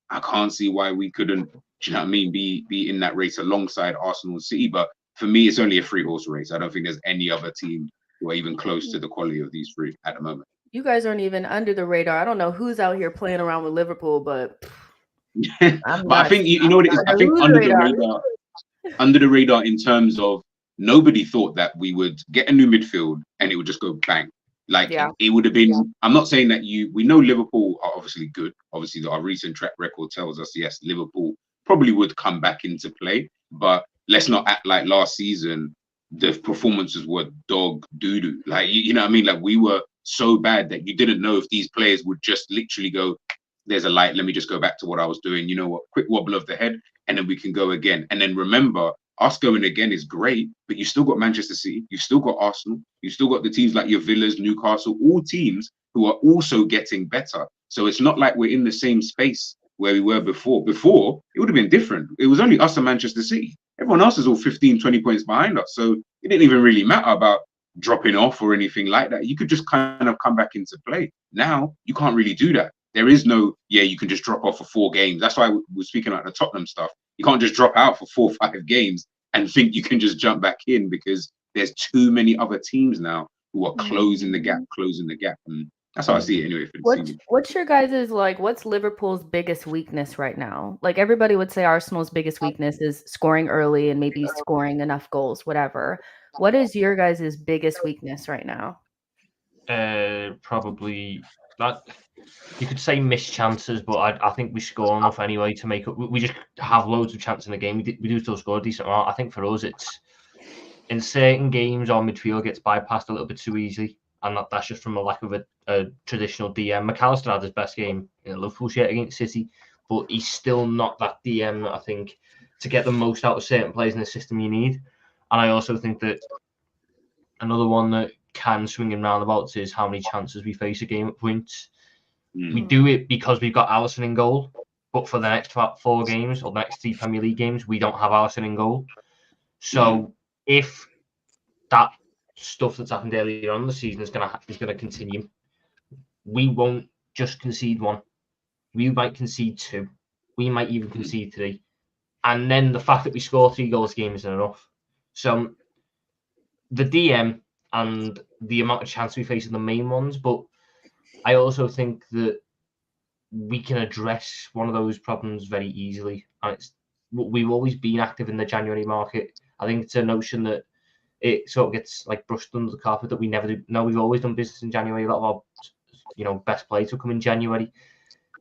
I can't see why we couldn't, do you know what I mean, be in that race alongside Arsenal and City. But for me, it's only a 3-horse race. I don't think there's any other team who are even close to the quality of these three at the moment. You guys aren't even under the radar. I don't know who's out here playing around with Liverpool, but I think you know what it is. I think under the radar in terms of nobody thought that we would get a new midfield and it would just go bang. Like, it would have been. I'm not saying that we know Liverpool are obviously good. Obviously, our recent track record tells us, yes, Liverpool probably would come back into play. But let's not act like last season the performances were dog doo-doo. Like, you know what I mean? Like, we were so bad that you didn't know if these players would just literally go, there's a light, let me just go back to what I was doing. You know what? Quick wobble of the head, and then we can go again. And then remember, us going again is great, but you still got Manchester City, you've still got Arsenal, you've still got the teams like your Villas, Newcastle, all teams who are also getting better. So it's not like we're in the same space where we were before. Before, it would have been different. It was only us and Manchester City. Everyone else is all 15, 20 points behind us. So it didn't even really matter about dropping off or anything like that. You could just kind of come back into play. Now, you can't really do that. There is no, you can just drop off for 4 games. That's why we're speaking about the Tottenham stuff. You can't just drop out for 4 or 5 games and think you can just jump back in, because there's too many other teams now who are closing the gap. And that's how I see it anyway. For the season. What's your guys' what's Liverpool's biggest weakness right now? Like, everybody would say Arsenal's biggest weakness is scoring early and maybe scoring enough goals, whatever. What is your guys' biggest weakness right now? Probably that. You could say missed chances, but I think we score enough anyway to make up. We just have loads of chances in the game. We do still score a decent amount. I think for us, it's in certain games our midfield gets bypassed a little bit too easily, and that's just from a lack of a traditional DM. McAllister had his best game in the Liverpool shirt against City, but he's still not that DM that I think to get the most out of certain players in the system you need. And I also think that another one that can swing in roundabouts is how many chances we face a game at points. We do it because we've got Alisson in goal, but for the next 4 games or the next 3 Premier League games, we don't have Alisson in goal. So if that stuff that's happened earlier on in the season is gonna continue, we won't just concede 1. We might concede 2. We might even concede 3. And then the fact that we score 3 goals a game isn't enough. So the DM and the amount of chance we face are the main ones, but I also think that we can address one of those problems very easily. And we've always been active in the January market. I think it's a notion that it sort of gets like brushed under the carpet that we never do. No, we've always done business in January. A lot of our, best players will come in January.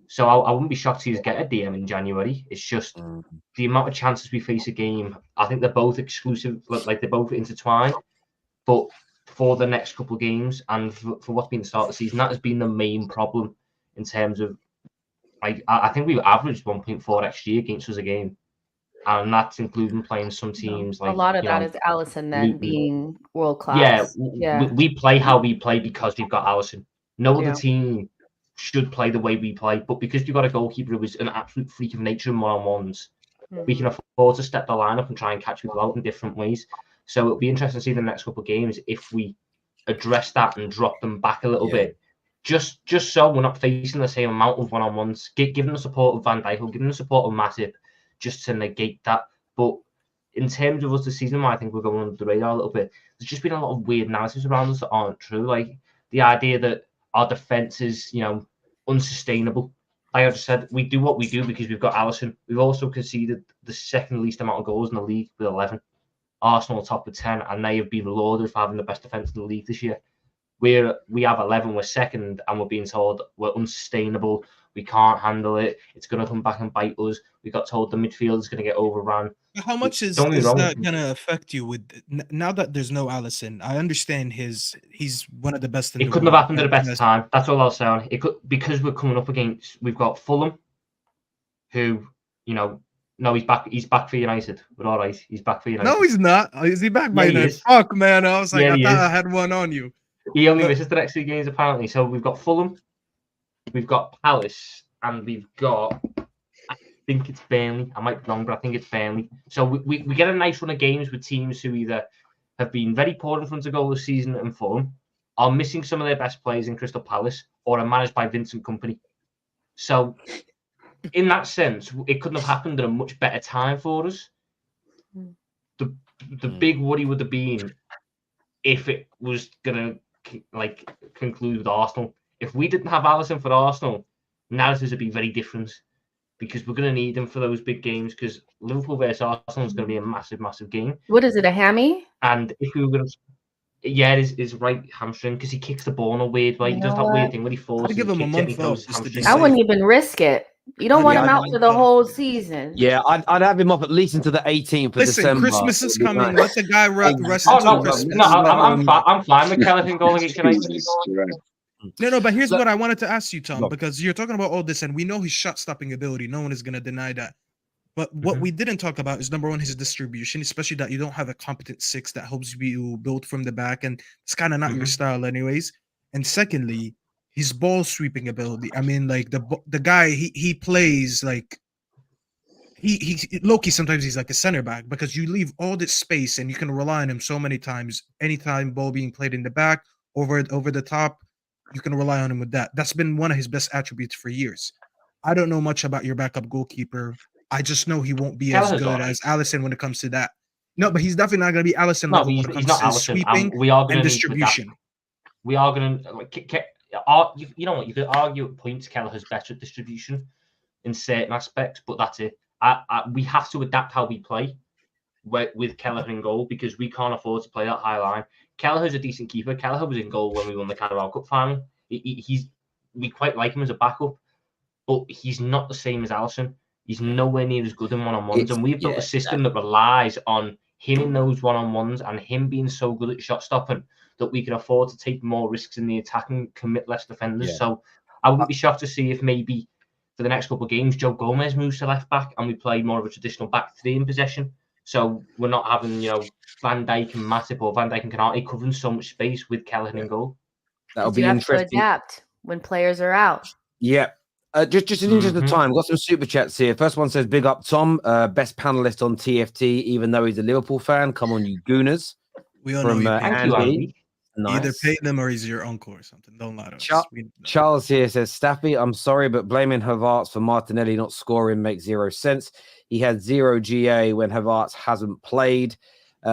So I wouldn't be shocked to get a DM in January. It's just the amount of chances we face a game. I think they're both exclusive, like they're both intertwined. But for the next couple of games and for what's been the start of the season, that has been the main problem in terms of, like, I think we've averaged 1.4 XG against us a game. And that's including playing some teams like a lot of that is Alisson then being world class. We play how we play because we've got Alisson. No other team should play the way we play, but because we've got a goalkeeper who is an absolute freak of nature in one-on-ones, we can afford to step the line up and try and catch people out in different ways. So it'll be interesting to see the next couple of games if we address that and drop them back a little bit, just so we're not facing the same amount of one-on-ones. Give them the support of Van Dijk, or give them the support of Matip, just to negate that. But in terms of us this season, I think we're going under the radar a little bit. There's just been a lot of weird narratives around us that aren't true. Like the idea that our defense is, unsustainable. Like I just said, we do what we do because we've got Alisson. We've also conceded the second least amount of goals in the league with 11. Arsenal top with 10, and they have been lauded for having the best defense in the league this year. We have 11, we're second, and we're being told we're unsustainable. We can't handle it. It's going to come back and bite us. We got told the midfield is going to get overrun. How much is that going to affect you with now that there's no Alisson? I understand he's one of the best in the world. It couldn't have happened at a better time. That's all I'll say on it. It could, because we're coming up against, we've got Fulham, who, no, he's back for United. We're all right. He's back for United. No, he's not. Is he back by United? Fuck, man. I was like, I thought I had one on you. He only misses the next 2 games, apparently. So we've got Fulham, we've got Palace, and we've got, I think it's Burnley. I might be wrong, but I think it's Burnley. So we get a nice run of games with teams who either have been very poor in front of goal this season and Fulham, are missing some of their best players in Crystal Palace, or are managed by Vincent Kompany. So in that sense, it couldn't have happened at a much better time for us. The big worry would have been if it was going to conclude with Arsenal. If we didn't have Alisson for Arsenal, narratives would be very different, because we're going to need him for those big games, because Liverpool versus Arsenal is going to be a massive, massive game. What is it, a hammy? And if we were going to... Yeah, it is right hamstring, because he kicks the ball in a weird way. He does that weird thing where he falls. I'd give him a month off. I wouldn't even risk it. You don't want him out for the whole season. Yeah, I'd have him up at least until the 18th of December. Christmas is coming. Let the guy rest until Christmas. No, I'm fine with Kelly going against United. No, but here's what I wanted to ask you, Tom, because you're talking about all this, and we know his shot-stopping ability. No one is going to deny that. But what we didn't talk about is, number one, his distribution, especially that you don't have a competent 6 that helps you build from the back, and it's kind of not your style anyways. And secondly, his ball sweeping ability. I mean, like the guy, he plays like he low-key sometimes he's like a center back, because you leave all this space and you can rely on him so many times. Anytime ball being played in the back, over the top, you can rely on him with that. That's been one of his best attributes for years. I don't know much about your backup goalkeeper. I just know he won't be as good as Alisson when it comes to that. No, but he's definitely not going to be Alisson level when it comes to sweeping and distribution. We are going to you know what? You could argue at points Kelleher has better at distribution in certain aspects, but that's it. We have to adapt how we play with Kelleher in goal, because we can't afford to play that high line. Kelleher's a decent keeper. Kelleher was in goal when we won the Carabao Cup final. We quite like him as a backup, but he's not the same as Alisson. He's nowhere near as good in one-on-ones, and we've built a system that relies on him in those one-on-ones and him being so good at shot stopping that we can afford to take more risks in the attack and commit less defenders. So I wouldn't be shocked to see if maybe for the next couple of games, Joe Gomez moves to left back and we play more of a traditional back 3 in possession. So we're not having, Van Dijk and Matip or Van Dijk and Canate covering so much space with Kelleher in goal. That'll be interesting. To adapt when players are out. Yeah. Just in interest of time, got some super chats here. First one says, "Big up Tom, best panelist on TFT, even though he's a Liverpool fan. Come on, you gooners." We all know From you. Thank you, Andy. Andy. Nice. Either pay them or he's your uncle or something. Don't lie to us. Charles here says, "Staffy, I'm sorry, but blaming Havertz for Martinelli not scoring makes zero sense. He had 0 GA when Havertz hasn't played,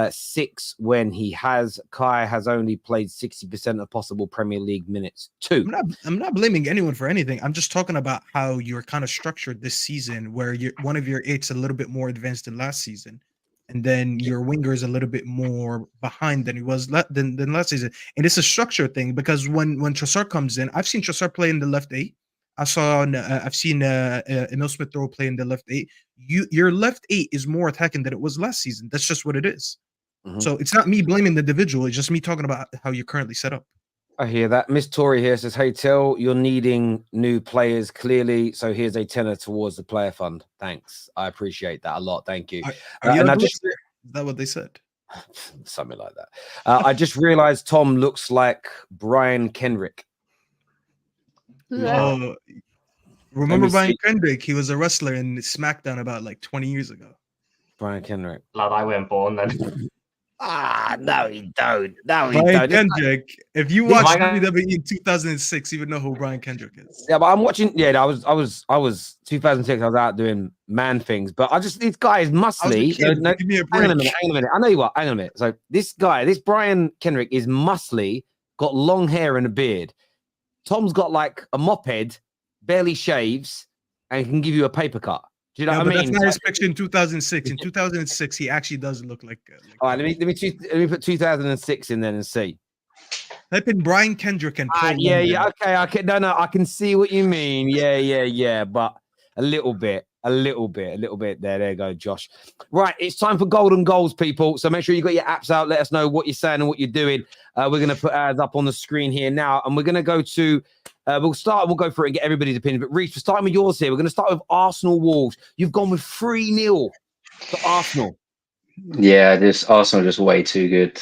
6 when he has. Kai has only played 60% of possible Premier League minutes too." I'm not blaming anyone for anything. I'm just talking about how you're kind of structured this season, where one of your 8's a little bit more advanced than last season, and then your winger is a little bit more behind than he was than last season. And it's a structure thing, because when Trossard comes in, I've seen Trossard play in the left 8. I've seen Emil Smith Rowe play in the left 8. Your left 8 is more attacking than it was last season. That's just what it is. So it's not me blaming the individual. It's just me talking about how you're currently set up. I hear that. Miss Tori here says, "Hey, Tell, you're needing new players clearly. So here's a tenner towards the player fund. Thanks. I appreciate that a lot. Thank you." Are you and is that what they said? Something like that. I just realized Tom looks like Brian Kenrick. Oh, remember Brian Kendrick? He was a wrestler in SmackDown about like 20 years ago. Brian Kenrick. Lad, I weren't born then. No, he don't. No, he Brian don't. Kendrick. If you watch WWE in 2006, you would know who Brian Kendrick is. Yeah, but I'm watching. Yeah, I was 2006. I was out doing man things, but this guy is muscly. Give me a break. Hang on a minute. I know you are. Hang on a minute. So this Brian Kenrick is muscly, got long hair and a beard. Tom's got like a moped, barely shaves, and can give you a paper cut. Do you know what I mean? That's not his picture in 2006. In 2006, he actually does look like. All right, let me put 2006 in there and see. Type in Brian Kendrick and yeah, okay. No, I can see what you mean. Yeah, but a little bit there. There you go, Josh. Right, it's time for golden goals, people. So make sure you got your apps out. Let us know what you're saying and what you're doing. We're going to put ads up on the screen here now, and we're going to go to. We'll go for it and get everybody's opinion. But Reiss, we're starting with yours here. We're going to start with Arsenal Wolves. You've gone with 3-0 to Arsenal. Yeah, this Arsenal are just way too good.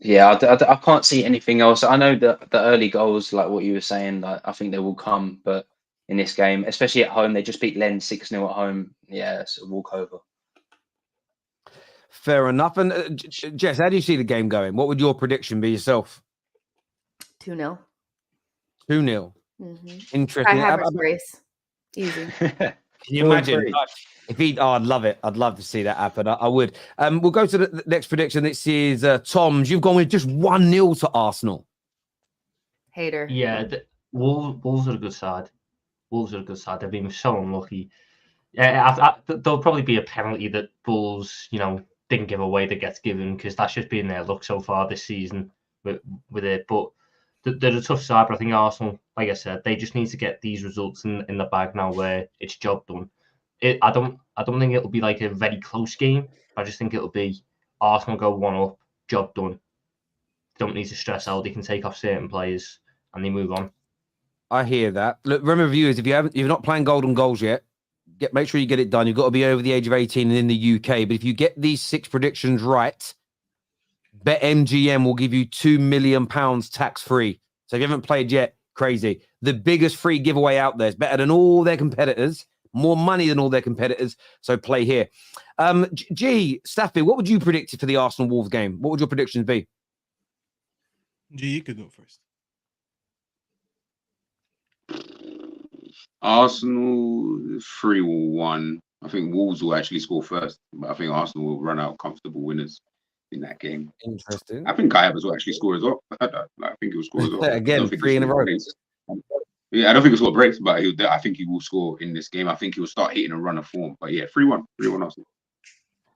Yeah, I can't see anything else. I know that the early goals, like what you were saying, like, I think they will come, but in this game, especially at home, they just beat Lens 6-0 at home. Yeah, it's a walkover. Fair enough. And Jess, how do you see the game going? What would your prediction be yourself? 2-0. 2-0. Interesting. I have a race. Easy. Can you imagine if he? Oh, I'd love it. I'd love to see that happen. I would. We'll go to the next prediction. This is Tom's. You've gone with just 1-0 to Arsenal. Hater. Yeah, Wolves are a good side. They've been so unlucky. Yeah, there'll probably be a penalty that Wolves, didn't give away that gets given, because that's just been their luck so far this season with it. But they're a tough side. But I think Arsenal, like I said, they just need to get these results in the bag now, where it's job done. I don't think it'll be like a very close game. I just think it'll be Arsenal go 1-up, job done. Don't need to stress out. They can take off certain players and they move on. I hear that. Look, remember, viewers, if you're not playing golden goals yet, make sure you get it done. You've got to be over the age of 18 and in the UK. But if you get these 6 predictions right, BetMGM will give you £2 million tax free. So if you haven't played yet, crazy. The biggest free giveaway out there. It's better than all their competitors. More money than all their competitors. So play here. Staffy, what would you predict for the Arsenal Wolves game? What would your predictions be? G, you could go first. Arsenal 3-1. I think Wolves will actually score first, but I think Arsenal will run out comfortable winners in that game. Interesting. I think Kai Havertz will actually score as well. I think he will score as well. Again, 3 in a row. Yeah, I don't think he'll score breaks, but I think he will score in this game. I think he will start hitting a run of form. But yeah, 3-1 Arsenal.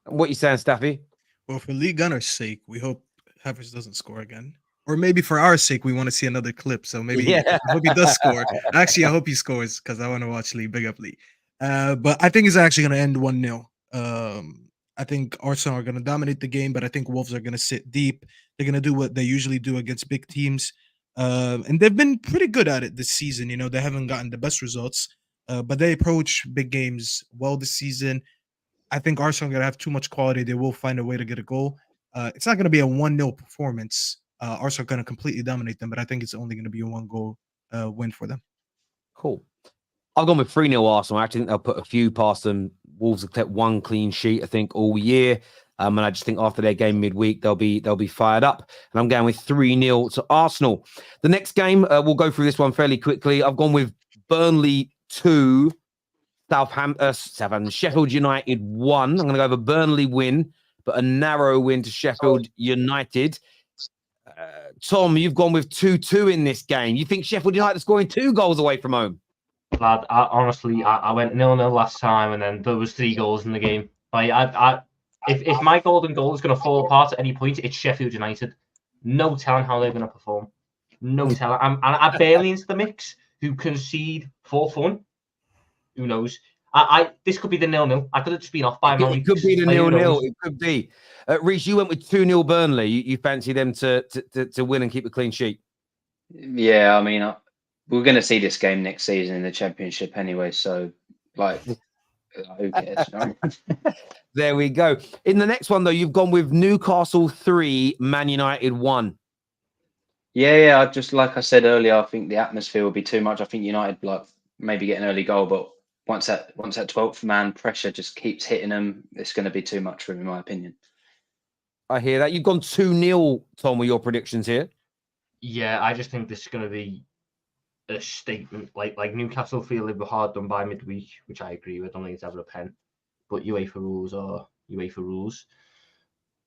What are you saying, Staffy? Well, for Lee Gunner's sake, we hope Havertz doesn't score again. Or maybe for our sake, we want to see another clip. So maybe I hope he does score. Actually, I hope he scores, because I want to watch Lee. Big up Lee. But I think it's actually going to end 1-0. I think Arsenal are going to dominate the game, but I think Wolves are going to sit deep. They're going to do what they usually do against big teams. And they've been pretty good at it this season. They haven't gotten the best results, but they approach big games well this season. I think Arsenal are going to have too much quality. They will find a way to get a goal. It's not going to be a 1-0 performance. Arsenal are going to completely dominate them, but I think it's only going to be a 1-goal win for them. Cool. I've gone with 3-0 Arsenal. I actually think they'll put a few past them. Wolves have kept one clean sheet, I think, all year. And I just think after their game midweek, they'll be fired up. And I'm going with 3-0 to Arsenal. The next game, we'll go through this one fairly quickly. I've gone with Burnley 2, Southampton, Sheffield United 1. I'm going to go with a Burnley win, but a narrow win to Sheffield United. Tom, you've gone with 2-2 in this game. You think Sheffield United are scoring 2 goals away from home? Lad, honestly, I went 0-0 last time, and then there was 3 goals in the game. If my golden goal is going to fall apart at any point, it's Sheffield United. No telling how they're going to perform. No telling. I barely into the mix. Who concede for fun? Who knows? This could be the 0-0. I could have just been off by a man. It could be the 0-0. It could be. Reiss, you went with 2-0 Burnley. You fancy them to win and keep a clean sheet? Yeah, I mean, we're going to see this game next season in the Championship anyway. So, like, who cares? No? There we go. In the next one, though, you've gone with Newcastle 3, Man United 1. Yeah. Just like I said earlier, I think the atmosphere will be too much. I think United maybe get an early goal, but once that 12th man pressure just keeps hitting them, it's going to be too much for him, in my opinion. I hear that. You've gone 2-0, Tom, with your predictions here. Yeah, I just think this is going to be a statement. Like Newcastle feel they were hard done by midweek, which I agree with. I don't think it's ever a pen. But UEFA rules are UEFA rules.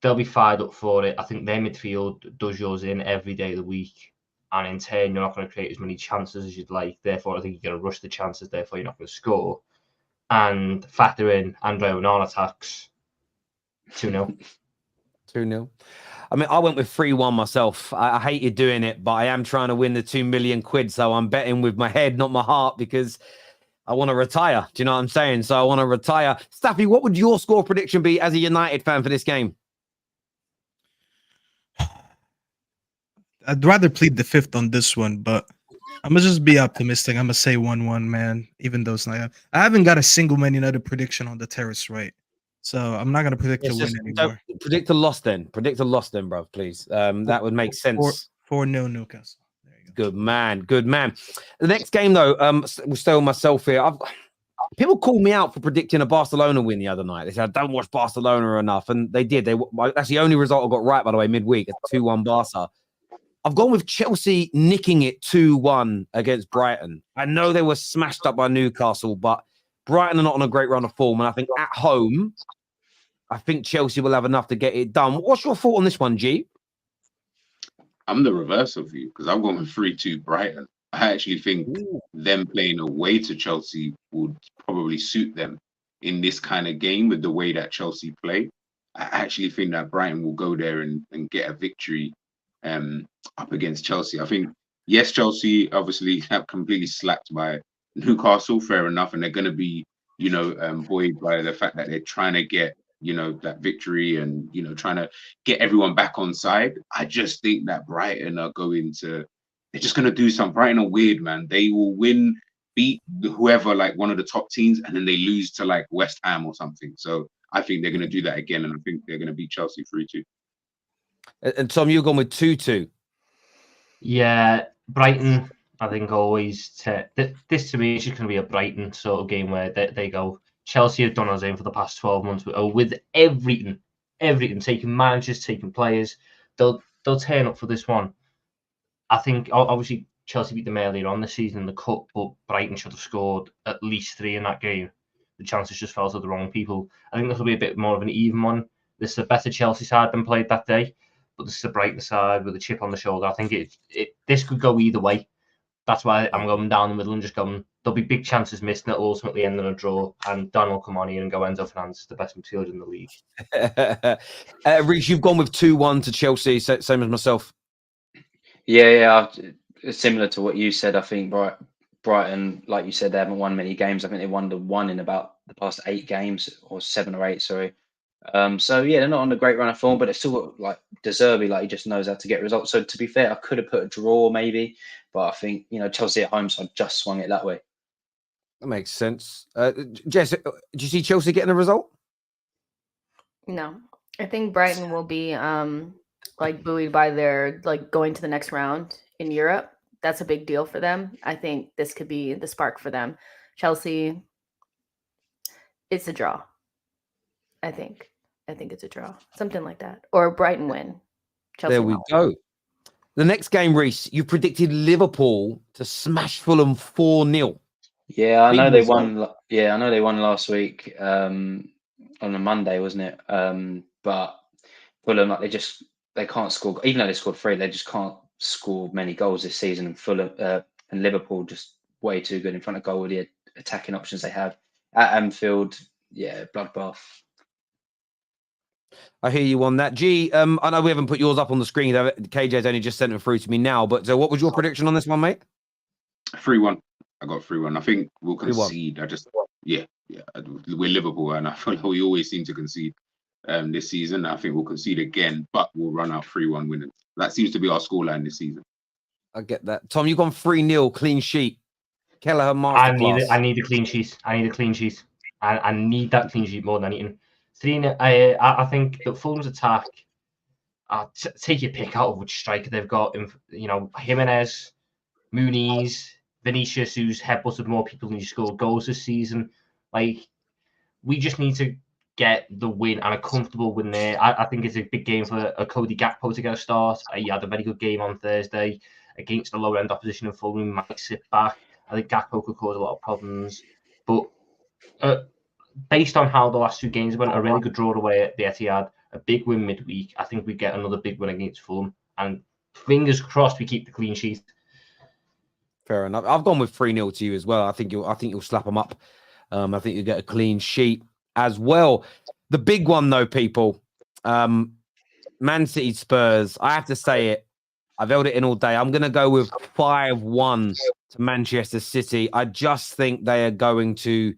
They'll be fired up for it. I think their midfield does yours in every day of the week. And in turn, you're not going to create as many chances as you'd like. Therefore, I think you're going to rush the chances. Therefore, you're not going to score. And factor in Andre Onana attacks. 2-0. 2-0. I mean, I went with 3-1 myself. I hated doing it, but I am trying to win the 2 million quid. So I'm betting with my head, not my heart, because I want to retire. Do you know what I'm saying? So I want to retire. Staffy, what would your score prediction be as a United fan for this game? I'd rather plead the fifth on this one, but I'm going to just be optimistic. I'm going to say 1-1, man, even though it's not. I haven't got a single Man United prediction on the Terrace, right? So I'm not going to predict a win anymore. Predict a loss then. Predict a loss then, bro, please. That would make sense. 4-0 Newcastle. There you go. Good man. Good man. The next game, though, we'll stay on myself here. People called me out for predicting a Barcelona win the other night. They said, I don't watch Barcelona enough. And they did. That's the only result I got right, by the way, midweek. It's 2-1 Barca. I've gone with Chelsea nicking it 2-1 against Brighton. I know they were smashed up by Newcastle, but Brighton are not on a great run of form. And I think at home, I think Chelsea will have enough to get it done. What's your thought on this one, G? I'm the reverse of you because I'm going with 3-2 Brighton. I actually think them playing away to Chelsea would probably suit them in this kind of game with the way that Chelsea play. I actually think that Brighton will go there and get a victory up against Chelsea. I think, yes, Chelsea obviously have completely slacked by Newcastle, fair enough, and they're going to be, buoyed by the fact that they're trying to get, that victory and, trying to get everyone back on side. I just think that Brighton are they're just going to do something. Brighton are weird, man. They will beat whoever, like one of the top teams, and then they lose to like West Ham or something. So I think they're going to do that again, and I think they're going to beat Chelsea 3-2. And Tom, you're going with 2-2. Yeah, Brighton, I think always. This to me is just going to be a Brighton sort of game where they go. Chelsea have done our same for the past 12 months with everything, taking managers, taking players. They'll turn up for this one. I think obviously Chelsea beat them earlier on this season in the cup, but Brighton should have scored at least 3 in that game. The chances just fell to the wrong people. I think this will be a bit more of an even one. This is a better Chelsea side than played that day, but this is a Brighton side with a chip on the shoulder. I think this could go either way. That's why I'm going down the middle and just going. There'll be big chances missed, and it'll ultimately end in a draw. And Dan will come on here and go, Enzo Fernandez is the best midfielder in the league. Reiss, you've gone with 2-1 to Chelsea, same as myself. Yeah. Similar to what you said, I think Brighton, like you said, they haven't won many games. I think they won the one in about the past 8 games, or 7 or 8, sorry. So yeah, they're not on a great run of form, but it's still like De Zerbi, like he just knows how to get results. So to be fair, I could have put a draw maybe, but I think Chelsea at home, so I just swung it that way. That makes sense. Jess, do you see Chelsea getting a result? No, I think Brighton will be buoyed by their going to the next round in Europe. that's a big deal for them. I think this could be the spark for them. Chelsea, it's a draw. I think it's a draw, something like that, or a Brighton win. Chelsea there we go. The next game, Reiss, you predicted Liverpool to smash Fulham 4-0. Yeah, I know Big they won. Yeah, I know they won last week on a Monday, wasn't it? But Fulham, like they can't score. Even though they scored 3, they just can't score many goals this season. And Fulham and Liverpool just way too good in front of goal with the attacking options they have at Anfield. Yeah, bloodbath. I hear you on that. G, I know we haven't put yours up on the screen. KJ's only just sent it through to me now. But what was your prediction on this one, mate? 3-1. I got 3-1. I think we'll 3-1. concede. We're Liverpool, and I feel like we always seem to concede this season. I think we'll concede again, but we'll run out 3-1 winners. That seems to be our scoreline this season. I get that. Tom, you've gone 3-0, clean sheet. Kelleher masterclass. I need a clean sheet. I need that clean sheet more than anything. 3-0. I think that Fulham's attack. Take your pick out of which striker they've got. Jimenez, Muniz, Vinicius, who's headbutted more people than he scored goals this season. Like, we just need to get the win and a comfortable win there. I think it's a big game for Cody Gakpo to get a start. He had a very good game on Thursday against the lower end opposition in Fulham. He might sit back. I think Gakpo could cause a lot of problems. But based on how the last 2 games went, a really good draw away at the Etihad, a big win midweek, I think we get another big win against Fulham. And fingers crossed we keep the clean sheet. Fair enough. I've gone with 3-0 to you as well. I think you'll slap them up. I think you'll get a clean sheet as well. The big one, though, people, Man City Spurs. I have to say it. I've held it in all day. I'm going to go with 5-1 to Manchester City. I just think they are going to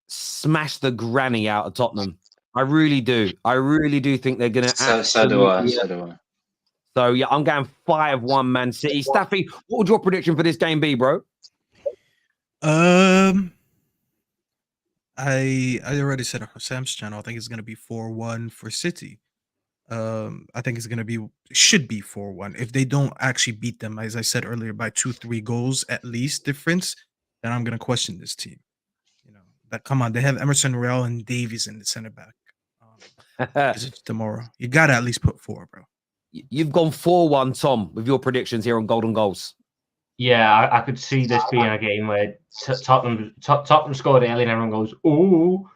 smash the granny out of Tottenham. I really do. I really do think they're going to. So do I. So, yeah, I'm going 5-1 Man City. Staffy, what would your prediction for this game be, bro? I already said on Sam's channel. I think it's going to be 4-1 for City. I think should be 4-1. If they don't actually beat them, as I said earlier, by 2-3 goals at least difference, then I'm going to question this team. Come on, they have Emerson Royale and Davies in the center back. It's tomorrow. You got to at least put 4, bro. You've gone 4-1, Tom, with your predictions here on Golden Goals. Yeah, I could see this being a game where Tottenham scored early and everyone goes, ooh,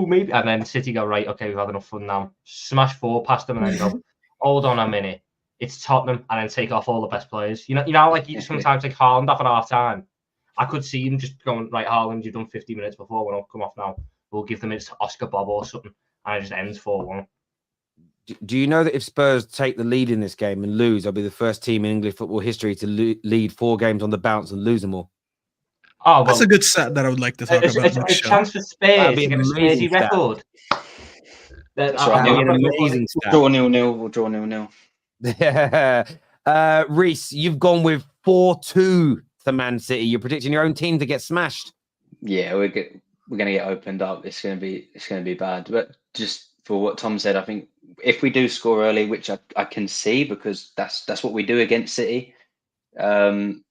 maybe. And then City go, right, okay, we've had enough fun now. Smash 4 past them and then go, hold on a minute. It's Tottenham, and then take off all the best players. You know, like you sometimes take Haaland off at half time. I could see him just going, right, Haaland, you've done 50 minutes before. We'll come off now. We'll give them it's Oscar Bob or something. And it just ends 4-1. Do you know that if Spurs take the lead in this game and lose, they'll be the first team in English football history to lead 4 games on the bounce and lose them all? Oh, well, that's a good stat that I would like to talk about. It's a chance for Spurs to get a Spursy record. Amazing stat. We'll draw 0-0. Yeah. Reiss, you've gone with 4-2 to Man City. You're predicting your own team to get smashed. Yeah, we're going to get opened up. It's going to be bad. But just for what Tom said, I think if we do score early, which I can see because that's what we do against City. And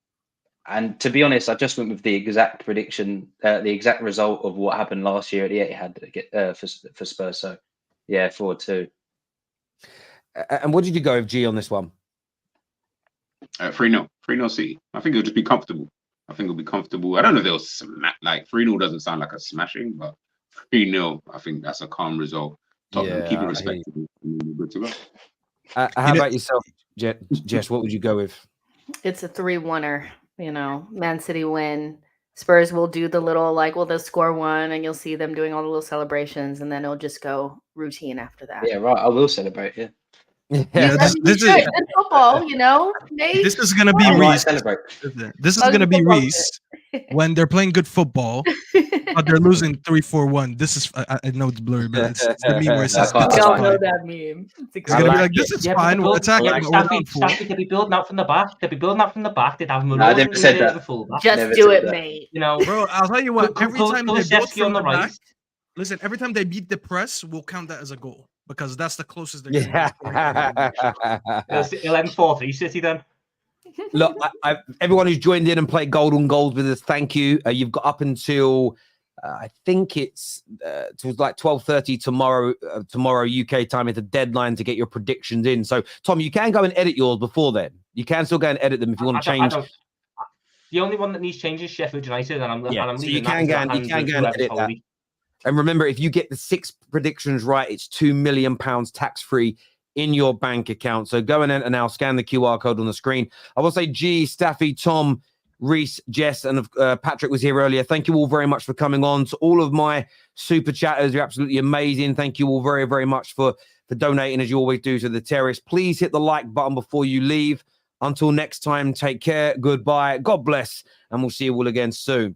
to be honest, I just went with the exact prediction, the exact result of what happened last year at the Etihad for Spurs. So yeah, 4-2. And what did you go with, G, on this one? 3-0. 3-0 City. I think it'll just be comfortable. I don't know if they'll smash. Like 3-0 doesn't sound like a smashing, but 3-0, I think that's a calm result. Tottenham, keep it respectable. Good to go. How about yourself, Jess? What would you go with? It's a 3-1er. Man City win. Spurs will do the little they'll score 1 and you'll see them doing all the little celebrations and then it'll just go routine after that. Yeah, right. I will celebrate. Yeah. Yeah, this is football, This is gonna be Reiss. This is gonna be Reiss when they're playing good football, but they're losing 3-4-1. This is I know it's blurry, but it's the meme where it says we all know that meme. It's gonna be like this is fine. We're attacking. Staffy, they'd be building out from the back. They'd have I never said that. Just never do it, that. mate. Bro, I'll tell you what. Every time they build from the right. back, listen. Every time they beat the press, we'll count that as a goal. Because that's the closest they're going to It'll end 4-3 City then. Look, everyone who's joined in and played Golden Goals with us, thank you. You've got up until I think it's like 12:30 tomorrow UK time. It's a deadline to get your predictions in. So, Tom, you can go and edit yours before then. You can still go and edit them if you want to change. The only one that needs change is Sheffield United, and I'm so leaving you can go and edit that. And remember, if you get the 6 predictions right, it's £2 million tax-free in your bank account. So go and enter now, scan the QR code on the screen. I will say, G, Staffy, Tom, Reiss, Jess, and Patrick was here earlier. Thank you all very much for coming on. To all of my super chatters, you're absolutely amazing. Thank you all very, very much for donating, as you always do, to the Terrace. Please hit the like button before you leave. Until next time, take care. Goodbye. God bless. And we'll see you all again soon.